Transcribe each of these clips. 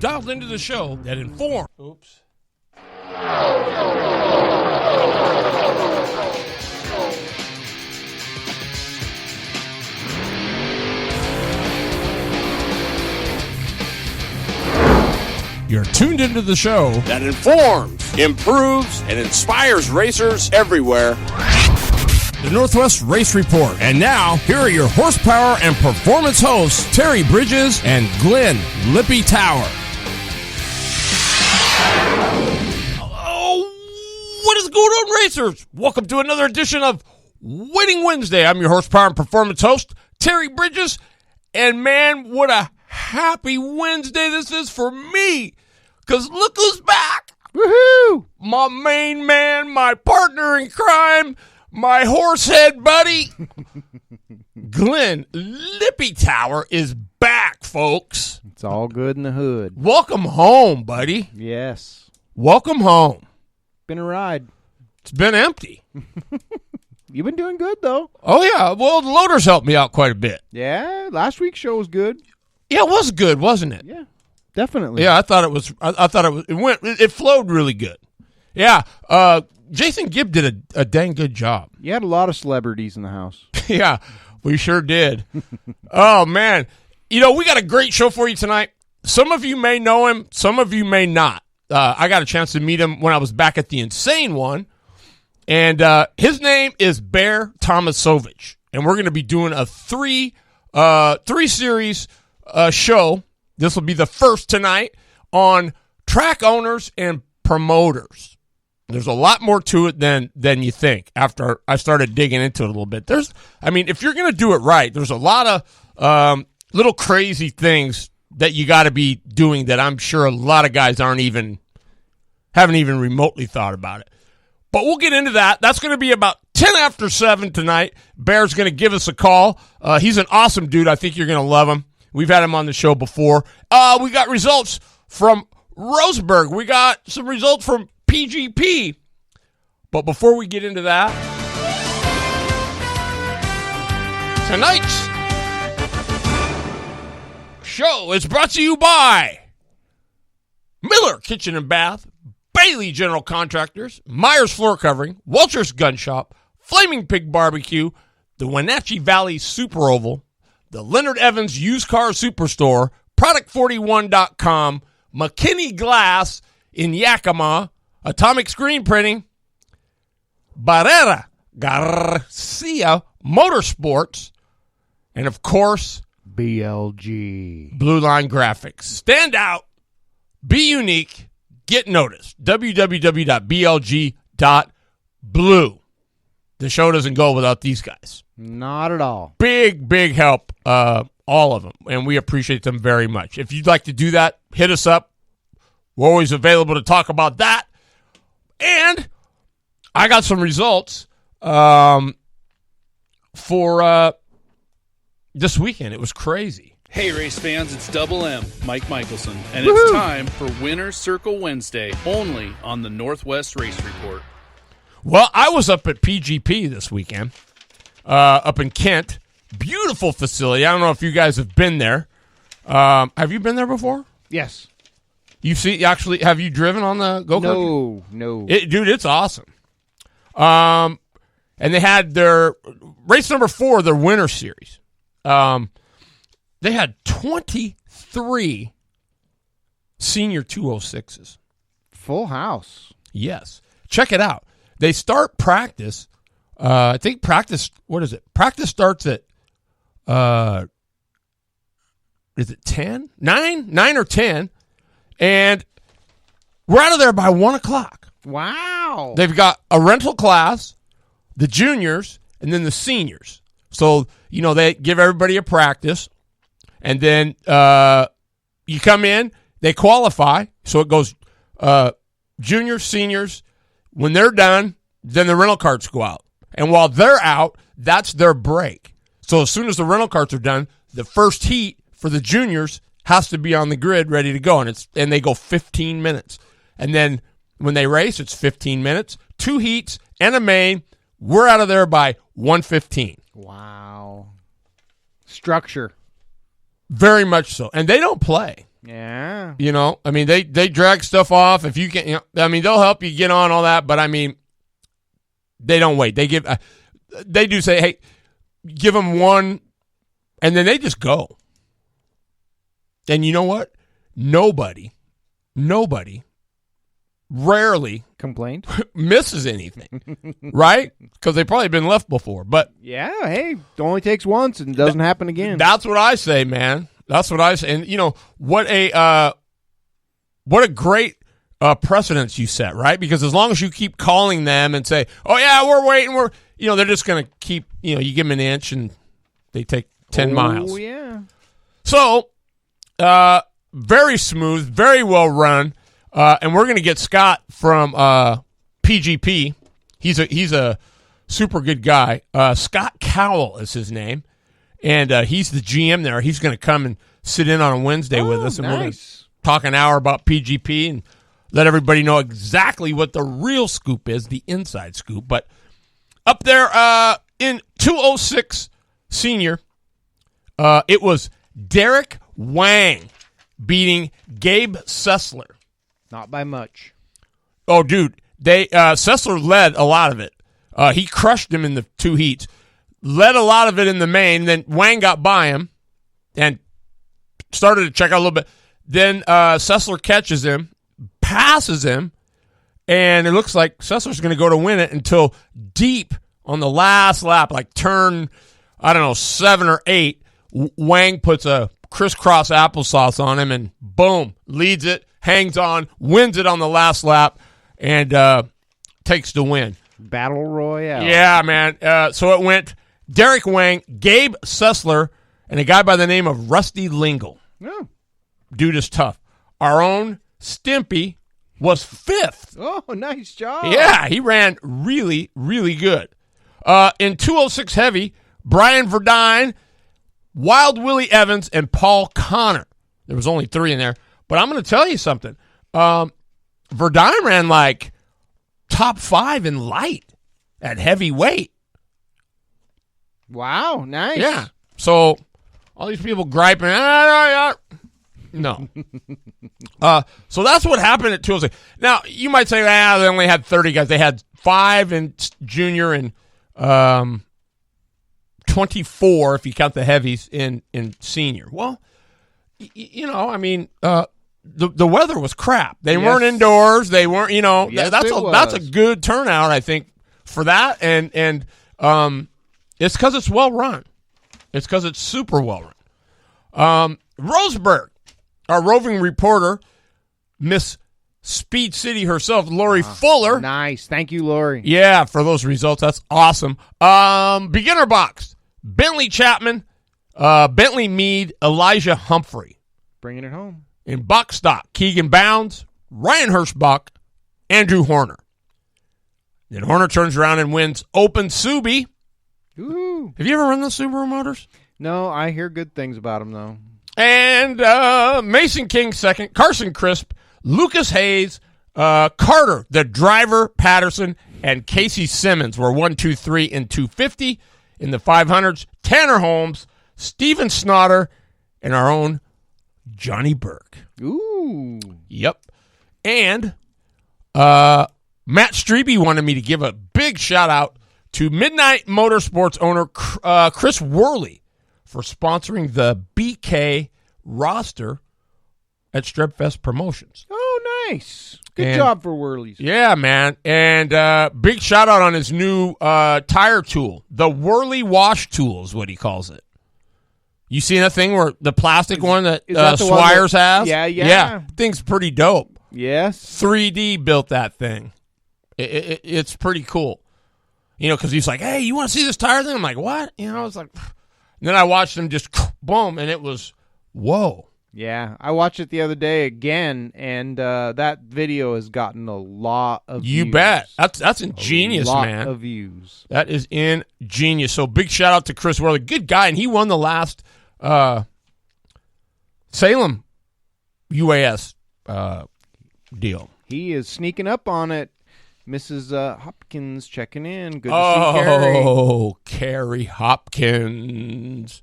dialed into the show that informs. Oops. You're tuned into the show that informs, improves, and inspires racers everywhere. The Northwest Race Report. And now, here are your horsepower and performance hosts, Terry Bridges and Glenn Lippy Tower. Oh, what is going on, racers? Welcome to another edition of Winning Wednesday. I'm your horsepower and performance host, Terry Bridges. And man, what a happy Wednesday this is for me. Because look who's back. Woohoo! My main man, my partner in crime, my horsehead buddy, Glenn Lippy Tower is back, folks. It's all good in the hood. Welcome home, buddy. Yes. Welcome home. Been a ride. It's been empty. You've been doing good, though. Oh, yeah. Well, the loaders helped me out quite a bit. Yeah, last week's show was good. Yeah, it was good, wasn't it? Yeah, definitely. Yeah, I thought it was. I thought it flowed really good. Yeah. Jason Gibb did a dang good job. You had a lot of celebrities in the house. Yeah, we sure did. Oh, man. You know, we got a great show for you tonight. Some of you may know him. Some of you may not. I got a chance to meet him when I was back at the Insane one. And his name is Bear Tomasovich. And we're going to be doing a three-series show. This will be the first tonight on track owners and promoters. There's a lot more to it than you think after I started digging into it a little bit. If you're going to do it right, there's a lot of little crazy things that you got to be doing that I'm sure a lot of guys haven't even remotely thought about it. But we'll get into that. That's going to be about 10 after 7 tonight. Bear's going to give us a call. He's an awesome dude. I think you're going to love him. We've had him on the show before. We got results from Roseburg. We got some results from PGP. But before we get into that, tonight's show is brought to you by Miller Kitchen and Bath, Bailey General Contractors, Myers Floor Covering, Welcher's Gun Shop, Flaming Pig Barbecue, the Wenatchee Valley Super Oval, the Leonard Evans Used Car Superstore, Product41.com, McKinney Glass in Yakima, Atomic Screen Printing, Barrera Garcia Motorsports, and of course, BLG. Blue Line Graphics. Stand out, be unique, get noticed. www.blg.blue. The show doesn't go without these guys. Not at all. Big help, all of them, and we appreciate them very much. If you'd like to do that, hit us up. We're always available to talk about that. And I got some results for this weekend. It was crazy. Hey, race fans, it's Double M, Mike Michelson, and it's time for Winner's Circle Wednesday, only on the Northwest Race Report. Well, I was up at PGP this weekend, up in Kent. Beautiful facility. I don't know if you guys have been there. Have you been there before? Yes. Have you driven on the go-kart? No. Dude, it's awesome. And they had their race number 4, their winter series. They had 23 senior 206s. Full house. Yes. Check it out. They start practice. I think practice, what is it? Practice starts at, is it 10? 9 or 10. And we're out of there by 1 o'clock. Wow. They've got a rental class, the juniors, and then the seniors. So, they give everybody a practice. And then you come in, they qualify. So it goes juniors, seniors. When they're done, then the rental carts go out. And while they're out, that's their break. So as soon as the rental carts are done, the first heat for the juniors has to be on the grid ready to go. And they go 15 minutes. And then when they race, it's 15 minutes, 2 heats, and a main. We're out of there by 1:15. Wow. Structure. Very much so. And they don't play. Yeah. You know, I mean, they drag stuff off. If you can, you know, I mean, they'll help you get on all that, but I mean, they don't wait. They do say, hey, give them one, and then they just go. And you know what? Nobody rarely Complained? misses anything, right? Because they've probably been left before. But Yeah, hey, it only takes once and doesn't happen again. that's what I say, man. That's what I say. And, you know, what a great precedence you set, right? Because as long as you keep calling them and say, oh, yeah, we're waiting, you know, they're just going to keep, you know, you give them an inch and they take 10 miles. Oh, yeah. So, very smooth, very well run. And we're going to get Scott from PGP. He's a super good guy. Scott Cowell is his name, and he's the GM there. He's going to come and sit in on a Wednesday with us, and we're going to talk an hour about PGP and let everybody know exactly what the real scoop is, the inside scoop. But up there in 206 Senior, it was Derek Wang beating Gabe Sessler. Not by much. Oh, dude, Sessler led a lot of it. He crushed him in the two heats. Led a lot of it in the main. Then Wang got by him and started to check out a little bit. Then Sessler catches him, passes him, and it looks like Sessler's going to go to win it until deep on the last lap, like turn, I don't know, 7 or 8. Wang puts a crisscross applesauce on him and boom, leads it. Hangs on, wins it on the last lap, and takes the win. Battle Royale. Yeah, man. So it went Derek Wang, Gabe Sessler, and a guy by the name of Rusty Lingle. Oh. Dude is tough. Our own Stimpy was 5th. Oh, nice job. Yeah, he ran really, really good. In 206 Heavy, Brian Verdine, Wild Willie Evans, and Paul Connor. There was only 3 in there. But I'm going to tell you something. Verdine ran like top 5 in light at heavyweight. Wow, nice. Yeah. So all these people griping. No. So that's what happened at 206. Now, you might say, they only had 30 guys. They had 5 in junior and 24, if you count the heavies, in senior. Well, you know, I mean, the weather was crap. They weren't indoors. They weren't, you know, Yes, that's a good turnout, I think, for that. And it's because it's well run. It's because it's super well run. Roseburg, our roving reporter, Miss Speed City herself, Lori Fuller. Nice. Thank you, Lori. Yeah, for those results. That's awesome. Beginner box, Bentley Chapman, Bentley Mead, Elijah Humphrey. Bringing it home. In box stock, Keegan Bounds, Ryan Hirschbach, Andrew Horner. Then Horner turns around and wins Open Subi. Ooh. Have you ever run the Subaru Motors? No, I hear good things about him, though. And Mason King second, Carson Crisp, Lucas Hayes, Carter, the driver, Patterson, and Casey Simmons were 1, 2, 3 in 250 in the 500s. Tanner Holmes, Steven Snotter, and our own Johnny Burke. Ooh. Yep. And Matt Strebe wanted me to give a big shout out to Midnight Motorsports owner Chris Worley for sponsoring the BK roster at Strebfest Promotions. Oh, nice. Good And- job for Whirlies. Yeah, man. And big shout out on his new tire tool. The Whirly Wash Tool is what he calls it. You seen that thing where the plastic one that, is that the one Swires that- has? Yeah. Yeah. Thing's pretty dope. Yes. 3D built that thing. It's pretty cool. You know, because he's like, hey, you want to see this tire thing? I'm like, what? You know, it's like, and then I watched him just boom, and it was, whoa. Yeah, I watched it the other day again, and that video has gotten a lot of views. You bet. That's ingenious, a lot man. of views. That is ingenious. So big shout out to Chris Worley. Good guy, and he won the last Salem UAS deal. He is sneaking up on it. Mrs. Hopkins checking in. Good to see Carrie. Oh, Carrie Hopkins.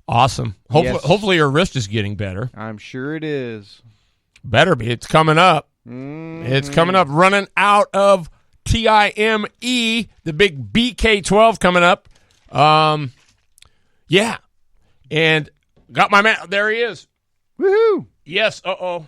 Awesome. Yes. Hopefully your wrist is getting better. I'm sure it is. Better be. It's coming up. Mhm. It's coming up. Running out of TIME, the big BK12 coming up. Yeah. And got my man. There he is. Woohoo! Yes. Uh-oh.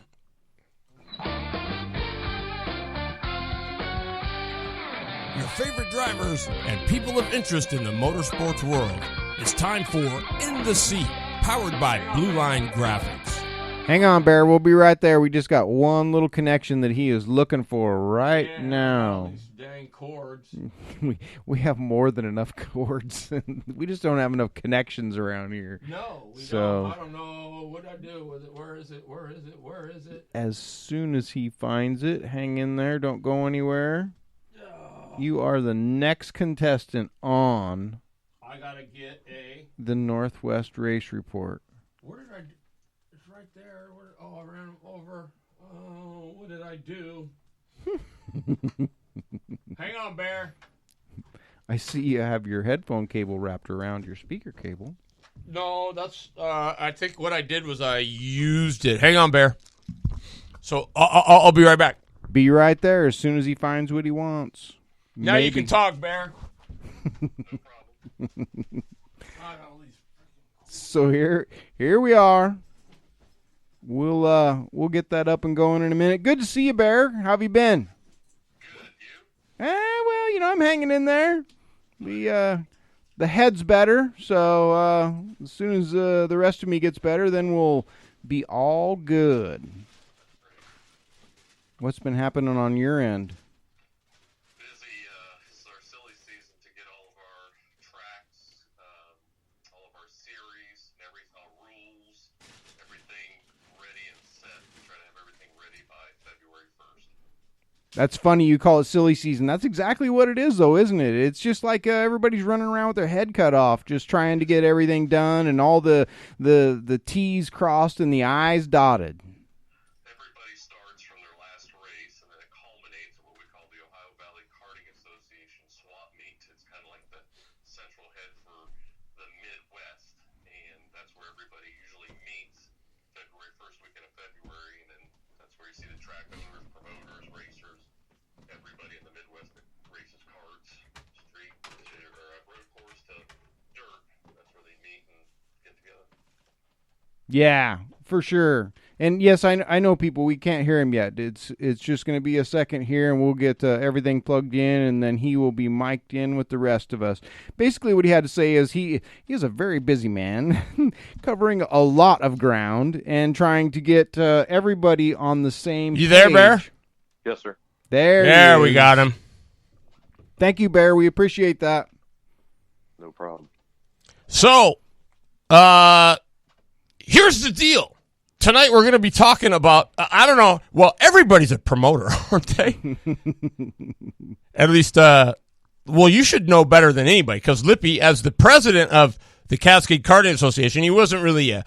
Your favorite drivers and people of interest in the motorsports world. It's time for In the Seat, powered by Blue Line Graphics. Hang on, Bear. We'll be right there. We just got one little connection that he is looking for right now. These dang cords. We have more than enough cords. We just don't have enough connections around here. No, we So- don't. I don't know what I do with it. Where is it? Where is it? Where is it? As soon as he finds it, hang in there. Don't go anywhere. You are the next contestant on I gotta get a. the Northwest Race Report. Where did I? It's right there. I ran over. Oh, what did I do? Hang on, Bear. I see you have your headphone cable wrapped around your speaker cable. No, that's. I think what I did was I used it. Hang on, Bear. So I'll be right back. Be right there as soon as he finds what he wants. Now you can talk, Bear. So here we are. We'll get that up and going in a minute. Good to see you, Bear. How have you been? Good, you? Well, I'm hanging in there. The head's better, so as soon as the rest of me gets better, then we'll be all good. What's been happening on your end? It's our silly season to get all of our tracks, all of our series, and our rules, everything ready and set. Try to have everything ready by February 1st. That's funny you call it silly season. That's exactly what it is, though, isn't it? It's just like everybody's running around with their head cut off, just trying to get everything done and all the T's crossed and the I's dotted. Everybody starts from their last race, and then it culminates in what we call the Ohio Valley Karting Association swap meet. It's kind of like the central head for the Midwest, and that's where everybody usually meets February 1st weekend of February, and then that's where you see the track owners, promoters, racers, everybody in the Midwest that races karts, street, or road course to dirt. That's where they meet and get together. Yeah, for sure. And yes, I know people. We can't hear him yet. It's just going to be a second here, and we'll get everything plugged in, and then he will be mic'd in with the rest of us. Basically, what he had to say is he is a very busy man, covering a lot of ground and trying to get everybody on the same. You there, page. Bear? Yes, sir. There we is. got him. Thank you, Bear. We appreciate that. No problem. So, here's the deal. Tonight we're going to be talking about, I don't know, well, everybody's a promoter, aren't they? At least, well, you should know better than anybody, because Lippy, as the president of the Cascade Karting Association, he wasn't really a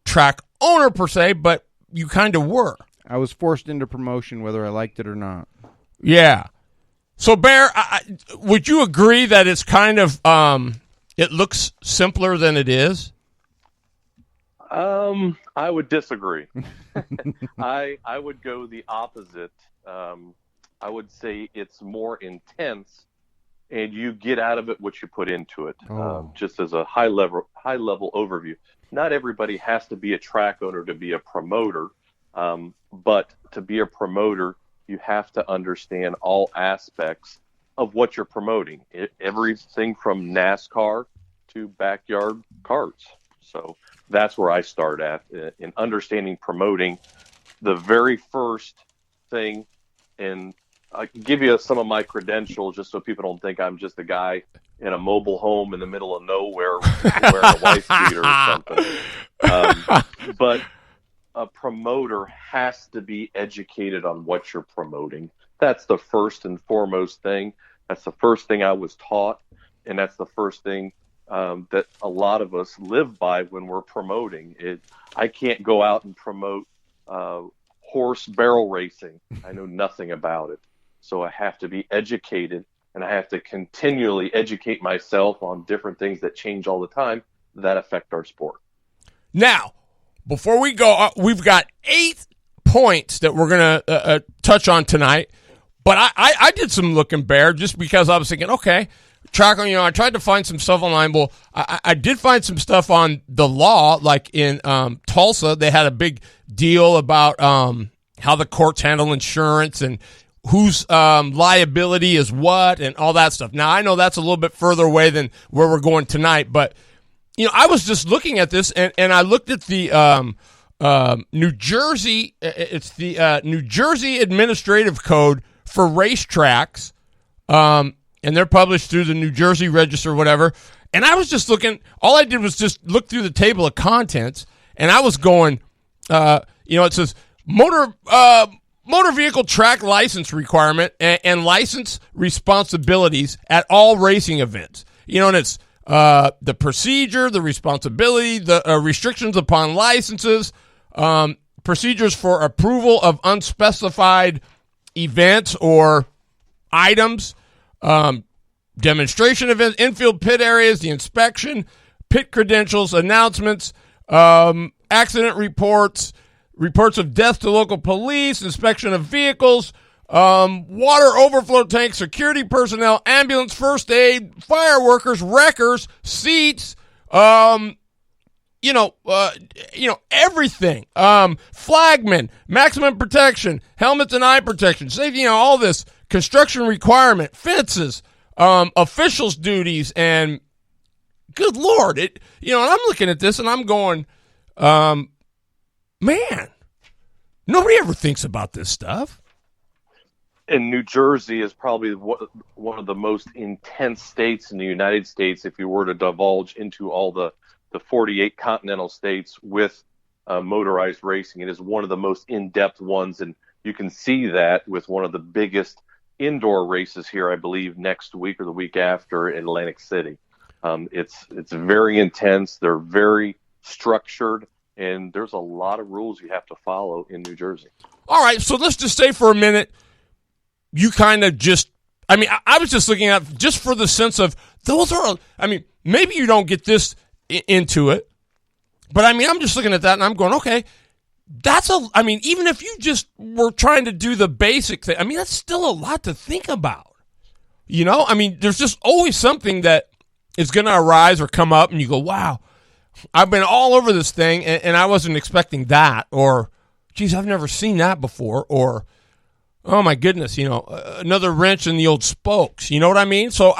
track owner per se, but you kind of were. I was forced into promotion whether I liked it or not. Yeah. So, Bear, would you agree that it's kind of, it looks simpler than it is? I would disagree. I would go the opposite. I would say it's more intense, and you get out of it what you put into it. Just as a high level overview. Not everybody has to be a track owner to be a promoter, but to be a promoter, you have to understand all aspects of what you're promoting. Everything from NASCAR to backyard karts. So that's where I start at in understanding promoting. The very first thing, and I can give you some of my credentials just so people don't think I'm just a guy in a mobile home in the middle of nowhere wearing a wife beater or something. But a promoter has to be educated on what you're promoting. That's the first and foremost thing. That's the first thing I was taught, and that's the first thing that a lot of us live by when we're promoting. I can't go out and promote horse barrel racing. I know nothing about it. So I have to be educated, and I have to continually educate myself on different things that change all the time that affect our sport. Now, before we go, we've got 8 points that we're going to touch on tonight. But I did some looking, Bear, just because I was thinking, okay, track on, I tried to find some stuff online. Well, I did find some stuff on the law, like in Tulsa. They had a big deal about how the courts handle insurance and whose liability is what and all that stuff. Now, I know that's a little bit further away than where we're going tonight, but I was just looking at this, and I looked at the New Jersey. It's the New Jersey Administrative Code for racetracks, and they're published through the New Jersey Register, or whatever. And I was just looking. All I did was just look through the table of contents, and I was going. It says motor vehicle track license requirement and license responsibilities at all racing events. And it's the procedure, the responsibility, the restrictions upon licenses, procedures for approval of unspecified events or items, demonstration events, infield pit areas, the inspection, pit credentials, announcements, accident reports, reports of death to local police, inspection of vehicles, water overflow tanks, security personnel, ambulance, first aid, fire workers, wreckers, seats, everything. Flagmen, maximum protection, helmets and eye protection, safety, all this, construction requirement, fences, officials' duties, and good Lord, and I'm looking at this and I'm going, man, nobody ever thinks about this stuff. And New Jersey is probably one of the most intense states in the United States if you were to divulge into all the 48 continental states with motorized racing. It is one of the most in-depth ones, and you can see that with one of the biggest indoor races here, I believe, next week or the week after in Atlantic City. It's very intense. They're very structured, and there's a lot of rules you have to follow in New Jersey. All right, so let's just say for a minute, you kind of just, I was just looking at just for the sense of those are, maybe you don't get this into it, but I'm just looking at that and I'm going, okay, that's even if you just were trying to do the basic thing, that's still a lot to think about. There's just always something that is going to arise or come up and you go, wow, I've been all over this thing and I wasn't expecting that, or, geez, I've never seen that before, or, oh my goodness, another wrench in the old spokes. You know what I mean? So,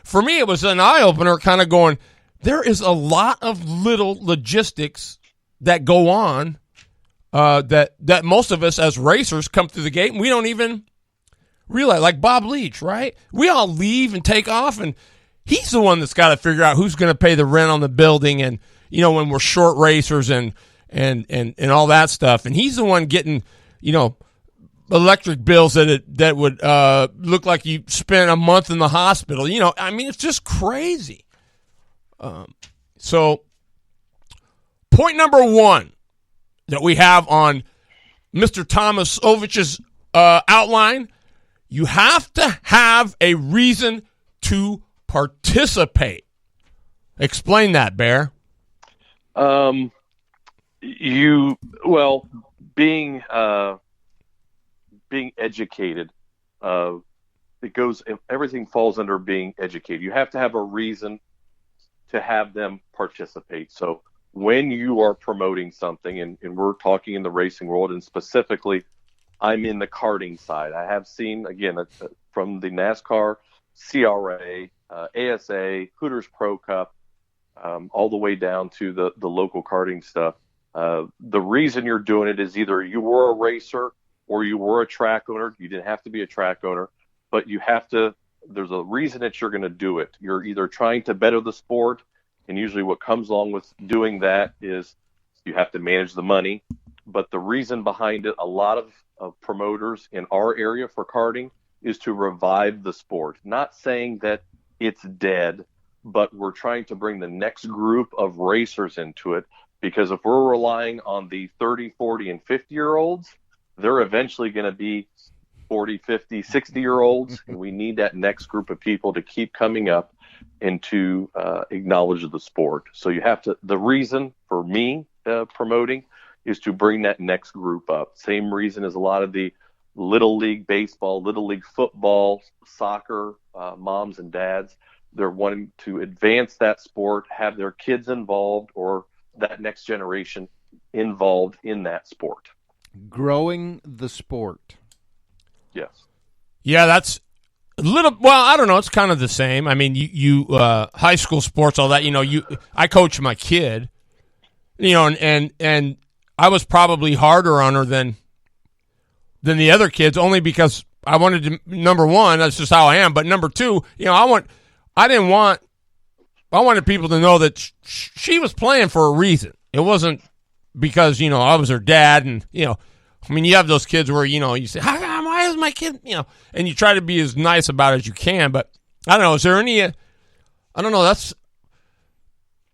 for me, it was an eye-opener kind of going, there is a lot of little logistics that go on that most of us as racers come through the gate and we don't even realize. Like Bob Leach, right? We all leave and take off, and he's the one that's got to figure out who's going to pay the rent on the building and, when we're short racers and all that stuff. And he's the one getting, electric bills that would look like you spent a month in the hospital. It's just crazy. So point number 1 that we have on Mr. Tomasovich's outline, you have to have a reason to participate. Explain that, Bear. Being educated, everything falls under being educated. You have to have a reason to have them participate. So when you are promoting something, and we're talking in the racing world, and specifically I'm in the karting side, I have seen, again, from the NASCAR, CRA, ASA, Hooters Pro Cup, all the way down to the local karting stuff. The reason you're doing it is either you were a racer or you were a track owner. You didn't have to be a track owner, but there's a reason that you're going to do it. You're either trying to better the sport, and usually what comes along with doing that is you have to manage the money. But the reason behind it, a lot of promoters in our area for karting, is to revive the sport. Not saying that it's dead, but we're trying to bring the next group of racers into it, because if we're relying on the 30, 40, and 50-year-olds, they're eventually going to be 40, 50, 60-year-olds, and we need that next group of people to keep coming up. and to acknowledge the sport. So you have to, the reason for me promoting is to bring that next group up. Same reason as a lot of the Little League baseball, Little League football, soccer, moms and dads. They're wanting to advance that sport, have their kids involved or that next generation involved in that sport. Growing the sport. Yes. Yeah, that's a little. Well, I don't know. It's kind of the same. I mean, you high school sports, all that. I coach my kid. And I was probably harder on her than the other kids, only because I wanted to. Number one, that's just how I am. But number two, I wanted people to know that she was playing for a reason. It wasn't because, I was her dad and, you have those kids where, you say, why is my kid, and you try to be as nice about it as you can. But I don't know. Is there any, I don't know. That's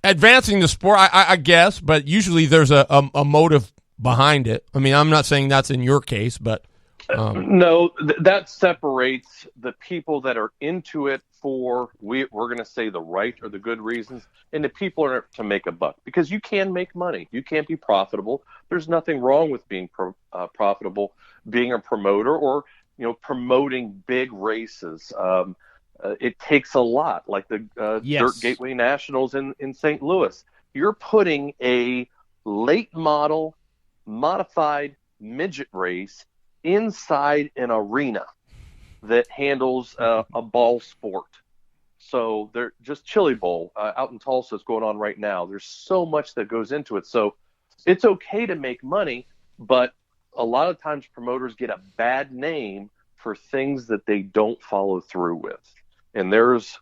advancing the sport, I guess, but usually there's a motive behind it. I mean, I'm not saying that's in your case, but. No, that separates the people that are into it for, we're going to say the right or the good reasons, and the people are to make a buck, because you can make money. You can't be profitable. There's nothing wrong with being profitable, being a promoter or, promoting big races. It takes a lot, like the Yes. Dirt Gateway Nationals in St. Louis. You're putting a late model modified midget race inside an arena that handles a ball sport. So they're just Chili Bowl out in Tulsa is going on right now. There's so much that goes into it. So it's okay to make money, but a lot of times promoters get a bad name for things that they don't follow through with. And there's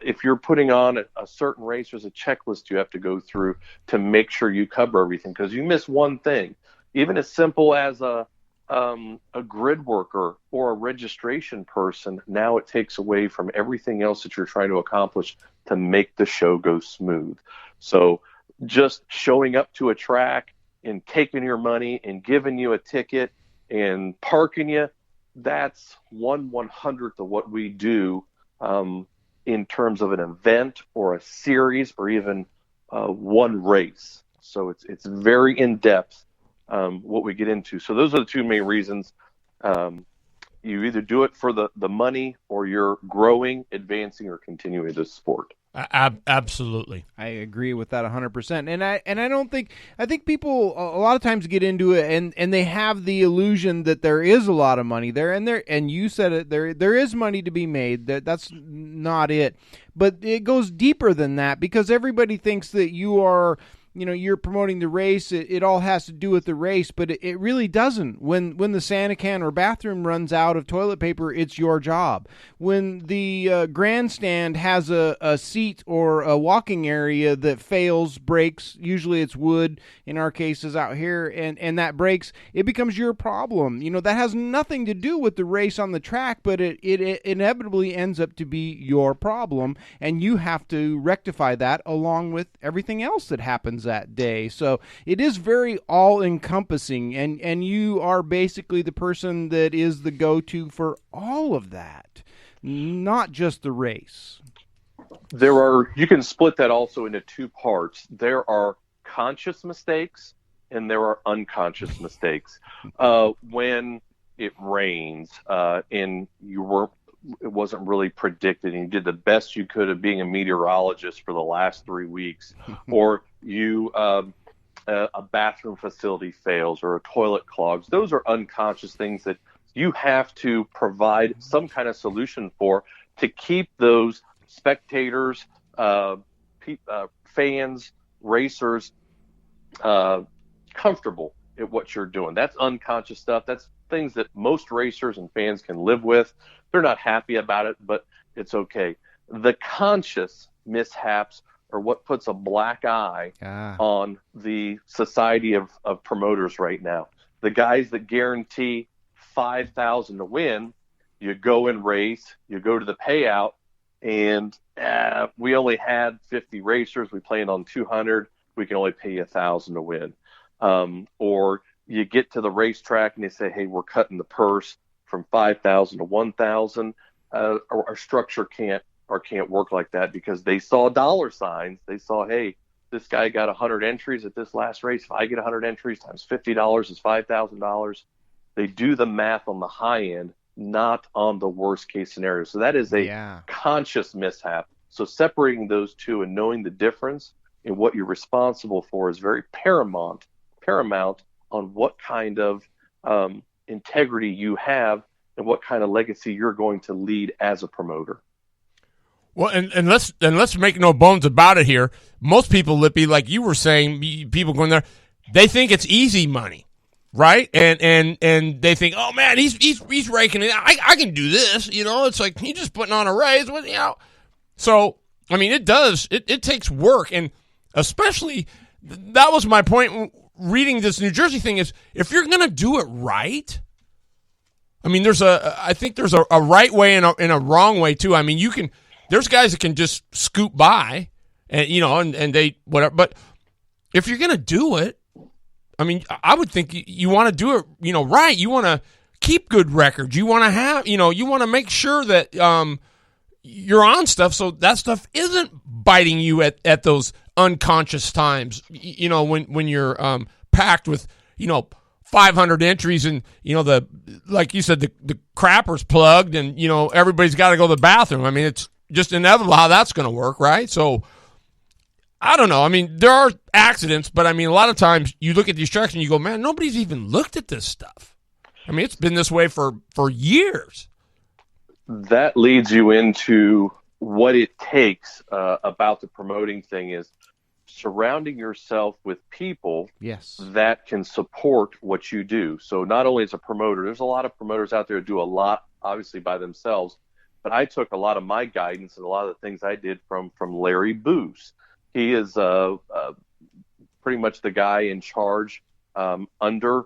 if you're putting on a certain race, there's a checklist you have to go through to make sure you cover everything, because you miss one thing, even as simple as a grid worker or a registration person. Now it takes away from everything else that you're trying to accomplish to make the show go smooth. So just showing up to a track and taking your money and giving you a ticket and parking you, that's 1/100th of what we do in terms of an event or a series or even one race. So it's very in-depth what we get into. So those are the two main reasons. You either do it for the money, or you're growing, advancing, or continuing the sport. Absolutely. I agree with that 100%. And I think people a lot of times get into it and they have the illusion that there is a lot of money there, and you said it, there is money to be made. That's not it. But it goes deeper than that, because everybody thinks that you're promoting the race. It all has to do with the race, but it really doesn't. When the Santa can or bathroom runs out of toilet paper, it's your job. When the grandstand has a seat or a walking area that fails, breaks, usually it's wood in our cases out here, and that breaks, it becomes your problem. That has nothing to do with the race on the track, but it inevitably ends up to be your problem, and you have to rectify that along with everything else that happens that day. So it is very all-encompassing, and you are basically the person that is the go-to for all of that, not just the race. You can split that also into two parts. There are conscious mistakes and there are unconscious mistakes. When it rains and it wasn't really predicted, and you did the best you could of being a meteorologist for the last 3 weeks, or a bathroom facility fails or a toilet clogs. Those are unconscious things that you have to provide some kind of solution for to keep those spectators, fans, racers comfortable at what you're doing. That's unconscious stuff. That's things that most racers and fans can live with. They're not happy about it, but it's okay. The conscious mishaps are what puts a black eye on the society of promoters right now. The guys that guarantee $5,000 to win, you go and race, you go to the payout, and we only had 50 racers. We planned on 200. We can only pay you $1,000 to win. Or you get to the racetrack and they say, hey, we're cutting the purse from $5,000 to $1,000. Our structure can't or can't work like that because they saw dollar signs. They saw, hey, this guy got 100 entries at this last race. If I get 100 entries times $50 is $5,000. They do the math on the high end, not on the worst case scenario. So that is a conscious mishap. So separating those two and knowing the difference in what you're responsible for is very paramount on what kind of integrity you have and what kind of legacy you're going to lead as a promoter. Well, and let's make no bones about it here. Most people, Lippy, like you were saying, people going there, they think it's easy money, right? And they think, oh man, he's raking it. I can do this. It's like he's just putting on a race. So I mean, it does. It takes work, and especially that was my point reading this New Jersey thing is if you're going to do it right. I mean, I think there's a right way and a wrong way too. I mean, there's guys that can just scoot by, and they whatever. But if you're gonna do it, I mean, I would think you want to do it, right. You want to keep good records. You want to have, you want to make sure that you're on stuff, so that stuff isn't biting you at those unconscious times. When you're packed with 500 entries and like you said, the crapper's plugged and everybody's got to go to the bathroom. I mean, it's just inevitable how that's going to work, right? So I don't know. I mean, there are accidents, but I mean, a lot of times you look at these tracks and you go, man, nobody's even looked at this stuff. I mean, it's been this way for years. That leads you into what it takes about the promoting thing is surrounding yourself with people that can support what you do. So not only as a promoter, there's a lot of promoters out there who do a lot, obviously, by themselves. But I took a lot of my guidance and a lot of the things I did from Larry Booz. He is pretty much the guy in charge under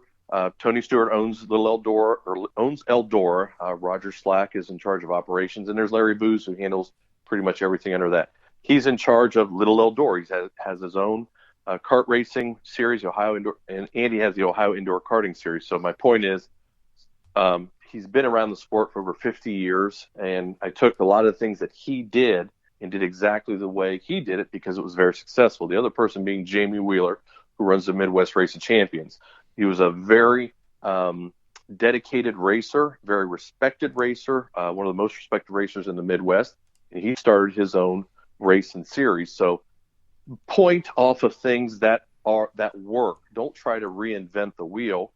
Tony Stewart owns Eldora. Roger Slack is in charge of operations, and there's Larry Booz who handles pretty much everything under that. He's in charge of Little Eldora. He has his own kart racing series, Ohio Indoor, and Andy has the Ohio Indoor Karting Series. So my point is, he's been around the sport for over 50 years, and I took a lot of the things that he did and did exactly the way he did it because it was very successful. The other person being Jamie Wheeler, who runs the Midwest Race of Champions. He was a very dedicated racer, very respected racer, one of the most respected racers in the Midwest, and he started his own race and series. So point off of things that work. Don't try to reinvent the wheel,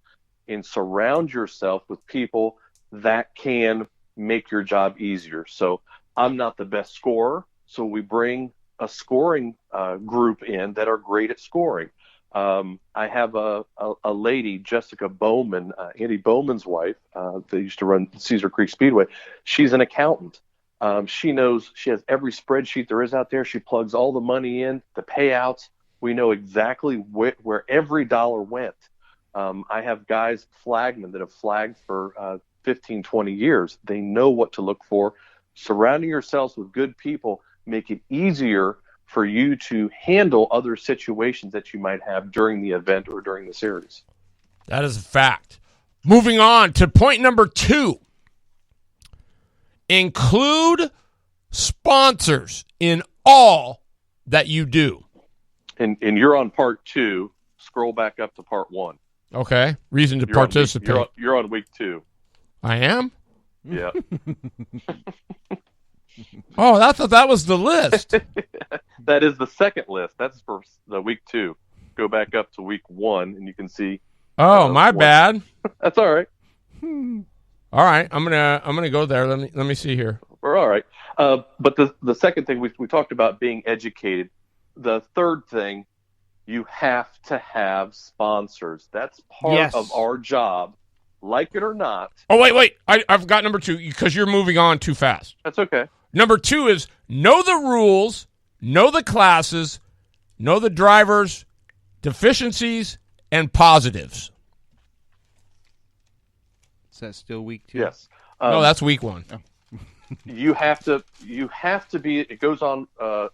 and surround yourself with people that can make your job easier. So I'm not the best scorer, so we bring a scoring group in that are great at scoring. I have a lady, Jessica Bowman, Andy Bowman's wife, that used to run Cedar Creek Speedway. She's an accountant. She has every spreadsheet there is out there. She plugs all the money in, the payouts. We know exactly where every dollar went. I have guys, flagmen, that have flagged for 15, 20 years. They know what to look for. Surrounding yourselves with good people make it easier for you to handle other situations that you might have during the event or during the series. That is a fact. Moving on to point number 2. Include sponsors in all that you do. And you're on part 2. Scroll back up to part 1. Okay. Reason to participate. You're on week 2. I am? Yeah. Oh, I thought that was the list. That is the second list. That's for the week 2. Go back up to week 1, and you can see. Oh, my bad. That's all right. All right, I'm gonna go there. Let me see here. We're all right. But the second thing we talked about being educated. The third thing, you have to have sponsors. That's part of our job, like it or not. Oh wait, I've got number 2 because you're moving on too fast. That's okay. Number 2 is know the rules, know the classes, know the drivers, deficiencies, and positives. Is that still week 2? Yes. No, that's week 1. Oh. You have to be. It goes on.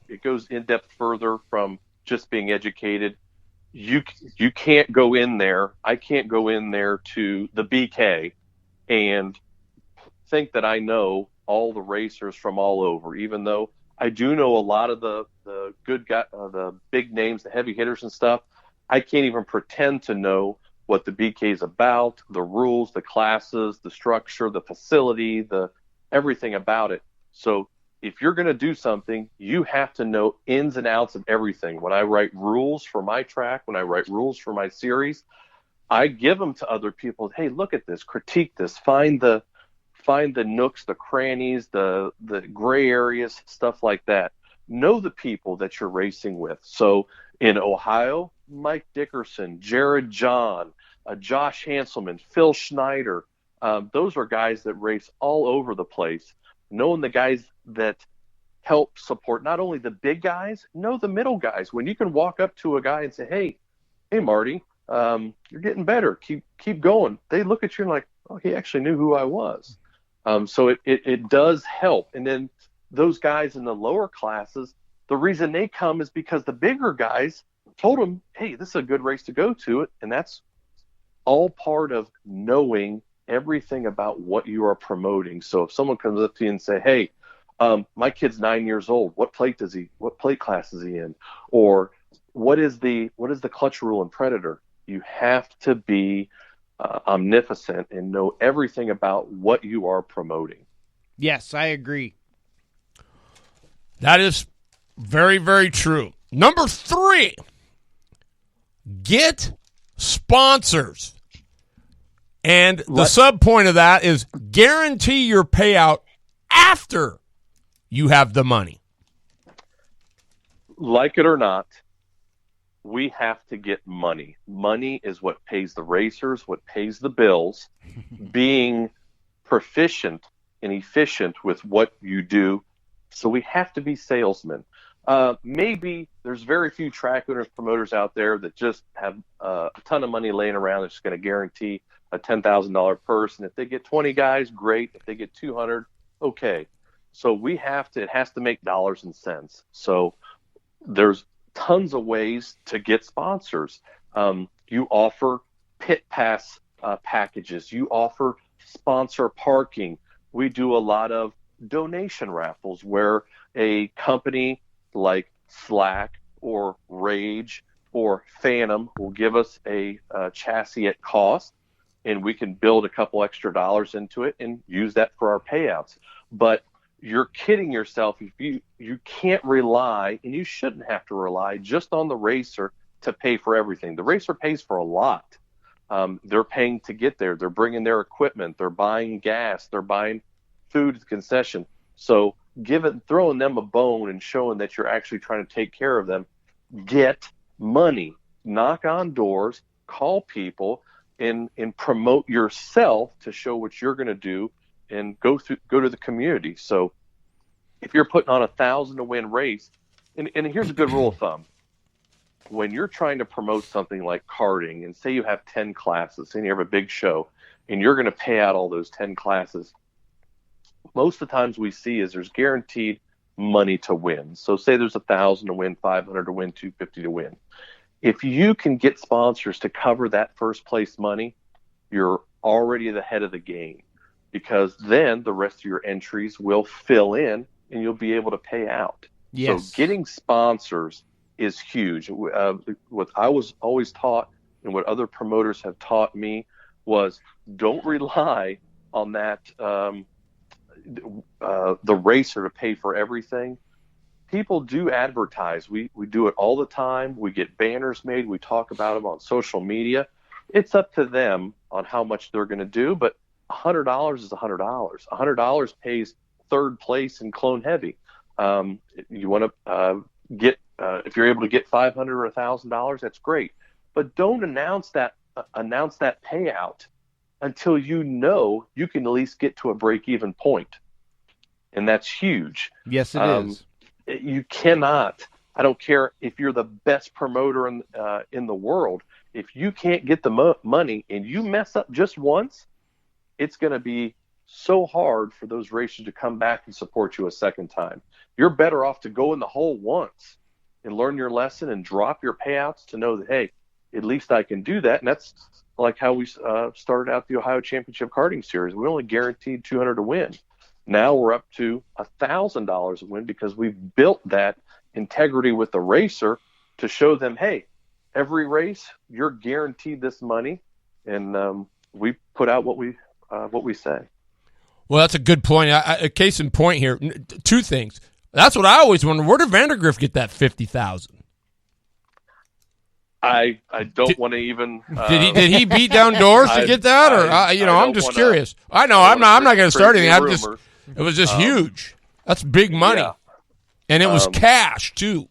It goes in depth further from just being educated. You can't go in there. I can't go in there to the BK and think that I know all the racers from all over, even though I do know a lot of the good guy, the big names, the heavy hitters and stuff. I can't even pretend to know what the BK is about, the rules, the classes, the structure, the facility, the everything about it. So if you're going to do something, you have to know ins and outs of everything. When I write rules for my track, when I write rules for my series, I give them to other people. Hey, look at this, critique this, find the nooks, the crannies, the gray areas, stuff like that. Know the people that you're racing with. So in Ohio, Mike Dickerson, Jared John, Josh Hanselman, Phil Schneider, those are guys that race all over the place. Knowing the guys that help support not only the big guys, know the middle guys. When you can walk up to a guy and say, hey, Marty, you're getting better. Keep going. They look at you and like, oh, he actually knew who I was. So it does help. And then those guys in the lower classes, the reason they come is because the bigger guys told them, hey, this is a good race to go to it. And that's all part of knowing everything about what you are promoting. So if someone comes up to you and say, hey, my kid's 9 years old, what plate class is he in? Or what is the clutch rule in Predator? You have to be omnipotent and know everything about what you are promoting. Yes, I agree. That is very, very true. Number 3, get sponsors. And the sub point of that is guarantee your payout after you have the money. Like it or not, we have to get money. Money is what pays the racers, what pays the bills. Being proficient and efficient with what you do. So we have to be salesmen. Maybe there's very few track owners, promoters out there that just have a ton of money laying around that's going to guarantee a $10,000 purse. And if they get 20 guys, great. If they get 200, okay. So it has to make dollars and cents. So there's tons of ways to get sponsors. You offer pit pass packages. You offer sponsor parking. We do a lot of donation raffles where a company like Slack or Rage or Phantom will give us a chassis at cost, and we can build a couple extra dollars into it and use that for our payouts. But you're kidding yourself if you can't rely, and you shouldn't have to rely just on the racer to pay for everything. The racer pays for a lot. They're paying to get there. They're bringing their equipment. They're buying gas. They're buying food at the concession. So throwing them a bone and showing that you're actually trying to take care of them. Get money. Knock on doors. Call people and promote yourself to show what you're going to do and go to the community. So if you're putting on a 1,000 to win race, and here's a good rule of thumb. When you're trying to promote something like karting, and say you have 10 classes and you have a big show and you're going to pay out all those 10 classes, most of the times we see is there's guaranteed money to win. So say there's 1,000 to win, 500 to win, 250 to win. If you can get sponsors to cover that first place money, you're already the head of the game, because then the rest of your entries will fill in and you'll be able to pay out. Yes. So getting sponsors is huge. What I was always taught and what other promoters have taught me was don't rely on that the racer to pay for everything. People do advertise. We do it all the time. We get banners made. We talk about them on social media. It's up to them on how much they're going to do, but $100 is $100. $100 pays third place in Clone Heavy. You want to get if you're able to get $500 or $1,000, that's great. But don't announce that payout until you know you can at least get to a break-even point, and that's huge. Yes, it is. You cannot. I don't care if you're the best promoter in the world. If you can't get the money and you mess up just once, it's going to be so hard for those racers to come back and support you a second time. You're better off to go in the hole once and learn your lesson and drop your payouts to know that, hey, at least I can do that. And that's like how we started out the Ohio Championship Karting Series. We only guaranteed 200 to win. Now we're up to $1,000 a win because we've built that integrity with the racer to show them, hey, every race you're guaranteed this money, and we put out what we say. Well, that's a good point. A case in point here. Two things. That's what I always wonder. Where did Vandergriff get that $50,000? I don't want to even. Did he beat down doors to get that, or I'm just curious. I know I'm not going to start anything. It was just huge. That's big money, and it was cash too.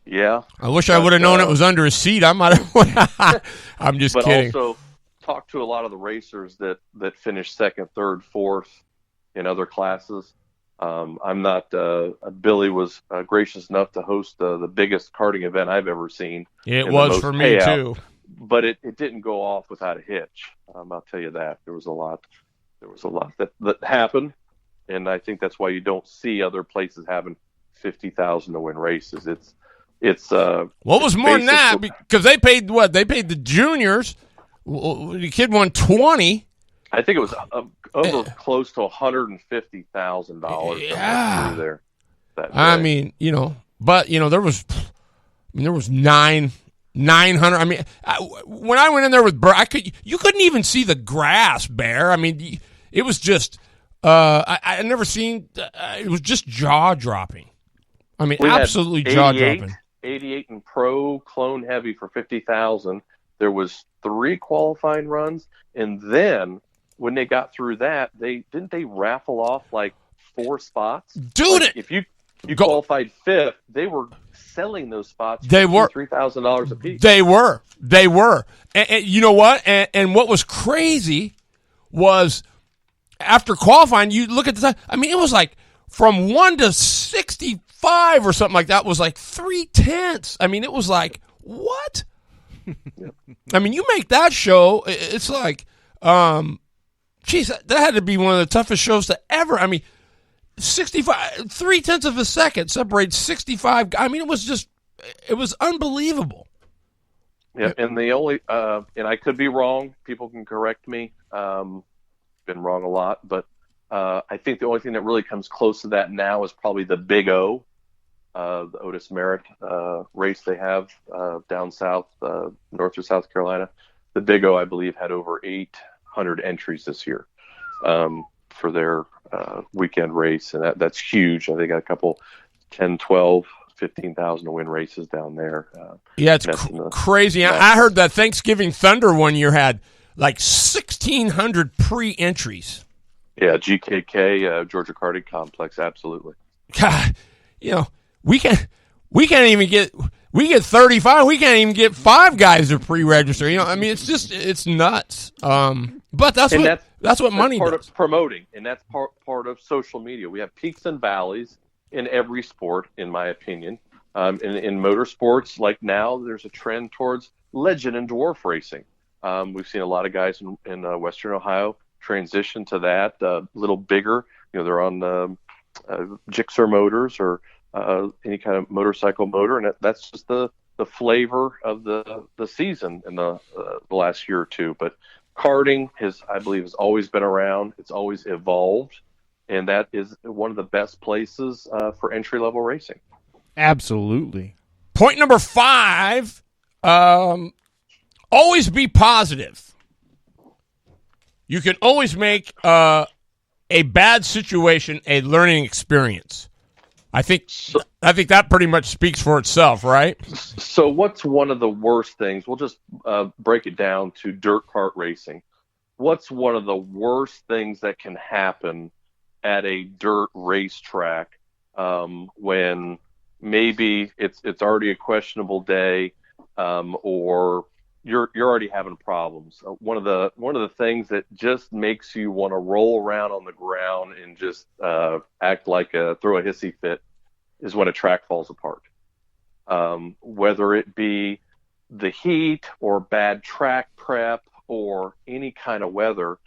Yeah. I wish I would have known it was under a seat. I might have. I'm just kidding. But also talk to a lot of the racers that finished second, third, fourth in other classes. I'm not. Billy was gracious enough to host the biggest karting event I've ever seen. It was for me too. But it didn't go off without a hitch. I'll tell you that. There was a lot that happened, and I think that's why you don't see other places having 50,000 to win races. It's what was more than that, because they paid what? They paid the juniors. The kid won 20. I think it was over close to $150,000. Yeah, there. I mean, but there was 900. I mean, when I went in there with Bear, you couldn't even see the grass, Bear. I mean, it was just I never seen. It was just jaw dropping. I mean, absolutely jaw dropping. 88 in pro clone heavy for 50,000. There was 3 qualifying runs, and then when they got through that, they raffle off like 4 spots. Dude, like if you qualified 5th, they were selling those spots. They were $3,000 a piece. They were, and you know what? And what was crazy was after qualifying, you look at the time. I mean, it was like from 1 to 65 or something like that. Was like 0.3. I mean, it was like what? I mean, you make that show. It's like, geez, that had to be one of the toughest shows to ever. I mean, 65, 0.3 of a second separates 65. I mean, it was unbelievable. Yeah, and the only, and I could be wrong. People can correct me. Been wrong a lot, but I think the only thing that really comes close to that now is probably the Big O, the Otis Merritt race they have down south, North or South Carolina. The Big O, I believe, had over 800 entries this year for their weekend race, and that's huge. They got a couple 10, 12, 15,000 to win races down there. Yeah, it's crazy. I heard that Thanksgiving Thunder one year had like 1,600 pre-entries. Yeah, GKK, Georgia Karting Complex, absolutely. God, we can't even get 35. We can't even get 5 guys to pre-register. I mean, it's nuts. But that's what money part does. Of promoting, and that's part of social media. We have peaks and valleys in every sport, in my opinion. In motorsports, like now, there's a trend towards legend and dwarf racing. We've seen a lot of guys in Western Ohio transition to that, a little bigger. They're on Gixxer motors or any kind of motorcycle motor, and that's just the flavor of the season in the last year or two. But karting I believe has always been around. It's always evolved, and that is one of the best places for entry level racing. Absolutely. Point number 5: always be positive. You can always make a bad situation a learning experience. I think that pretty much speaks for itself, right? So what's one of the worst things? We'll just break it down to dirt kart racing. What's one of the worst things that can happen at a dirt racetrack when maybe it's already a questionable day or you're already having problems? One of the things that just makes you want to roll around on the ground and just act like throw a hissy fit is when a track falls apart. Whether it be the heat or bad track prep or any kind of weather,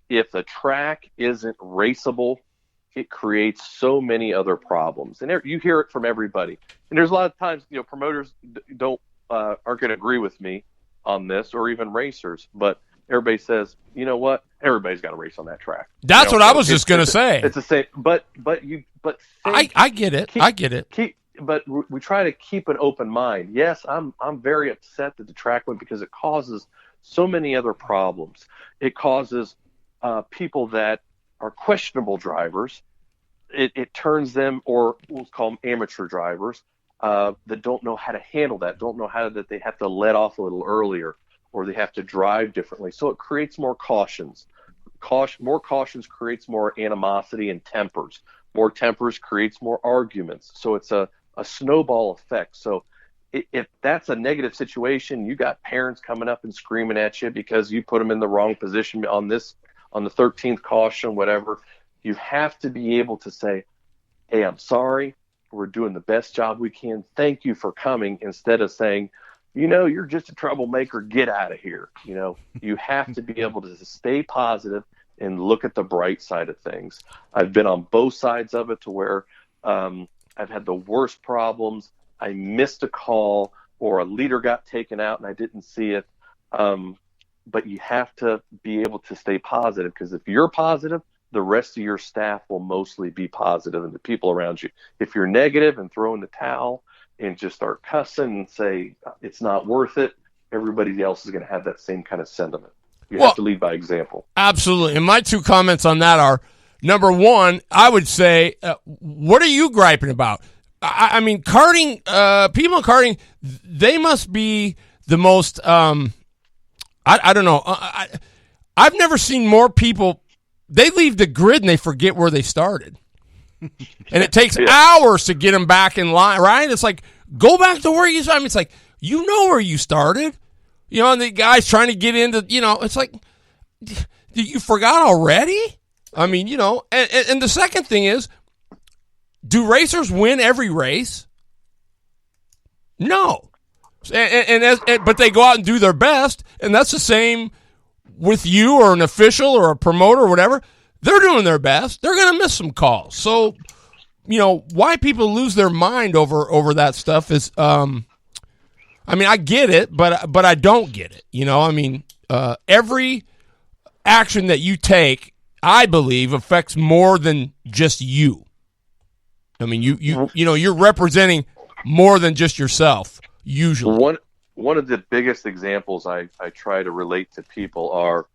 if the track isn't raceable, it creates so many other problems. And you hear it from everybody. And there's a lot of times, promoters aren't going to agree with me on this, or even racers. But everybody says, you know what? Everybody's got to race on that track. That's what I was just going to say. It's the same, but I get it. I get it. But we try to keep an open mind. Yes, I'm very upset that the track went because it causes so many other problems. It causes people that are questionable drivers. It turns them, or we'll call them amateur drivers, that don't know how to handle that, don't know that they have to let off a little earlier, or they have to drive differently. So it creates more cautions. More cautions creates more animosity and tempers. More tempers creates more arguments. So it's a snowball effect. So if that's a negative situation, you got parents coming up and screaming at you because you put them in the wrong position on the 13th caution, whatever. You have to be able to say, hey, I'm sorry. We're doing the best job we can. Thank you for coming, instead of saying, you're just a troublemaker. Get out of here. You have to be able to stay positive and look at the bright side of things. I've been on both sides of it to where I've had the worst problems. I missed a call, or a leader got taken out and I didn't see it. But you have to be able to stay positive, because if you're positive, the rest of your staff will mostly be positive, and the people around you. If you're negative and throw in the towel and just start cussing and say it's not worth it, everybody else is going to have that same kind of sentiment. You have to lead by example. Absolutely. And my two comments on that are, number one, I would say, what are you griping about? I mean, karting, people in karting, they must be the most, I don't know. I've never seen more people. They leave the grid and they forget where they started. And it takes hours to get them back in line, right? It's like, go back to where you started. I mean, it's like, you know where you started. And the guy's trying to get into, it's like, you forgot already? I mean, and the second thing is, do racers win every race? No. But they go out and do their best, and that's the same with you or an official or a promoter or whatever. They're doing their best. They're going to miss some calls. So, why people lose their mind over that stuff is, I get it, but I don't get it. Every action that you take, I believe, affects more than just you. I mean, you're representing more than just yourself, usually. One of the biggest examples I try to relate to people are,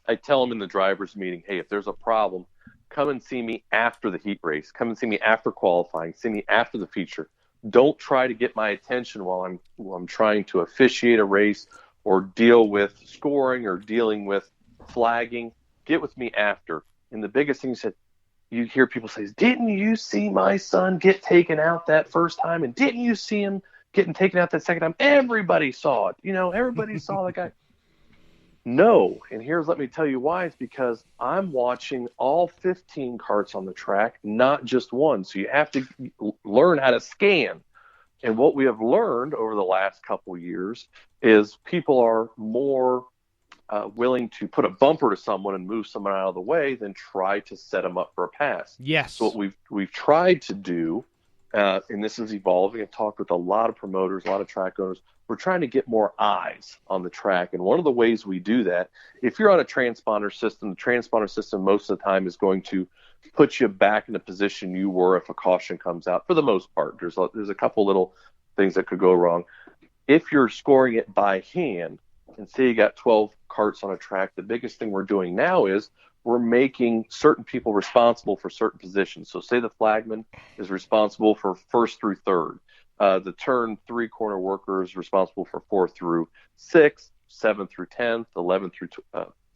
I tell them in the driver's meeting, hey, if there's a problem, come and see me after the heat race. Come and see me after qualifying. See me after the feature. Don't try to get my attention while I'm trying to officiate a race or deal with scoring or dealing with flagging. Get with me after. And the biggest thing you hear people say is, didn't you see my son get taken out that first time? And didn't you see him getting taken out that second time? Everybody saw it. Everybody saw that guy. No. And let me tell you why. It's because I'm watching all 15 carts on the track, not just one. So you have to learn how to scan. And what we have learned over the last couple of years is people are more willing to put a bumper to someone and move someone out of the way than try to set them up for a pass. Yes. So what we've tried to do, and this is evolving, I've talked with a lot of promoters, a lot of track owners, we're trying to get more eyes on the track. And one of the ways we do that, if you're on a transponder system, the transponder system most of the time is going to put you back in the position you were if a caution comes out, for the most part. There's a couple little things that could go wrong. If you're scoring it by hand, and say you got 12 carts on a track, the biggest thing we're doing now is we're making certain people responsible for certain positions. So say the flagman is responsible for first through third. The turn 3 corner worker is responsible for 4th through 6th, 7th through 10th, 11th through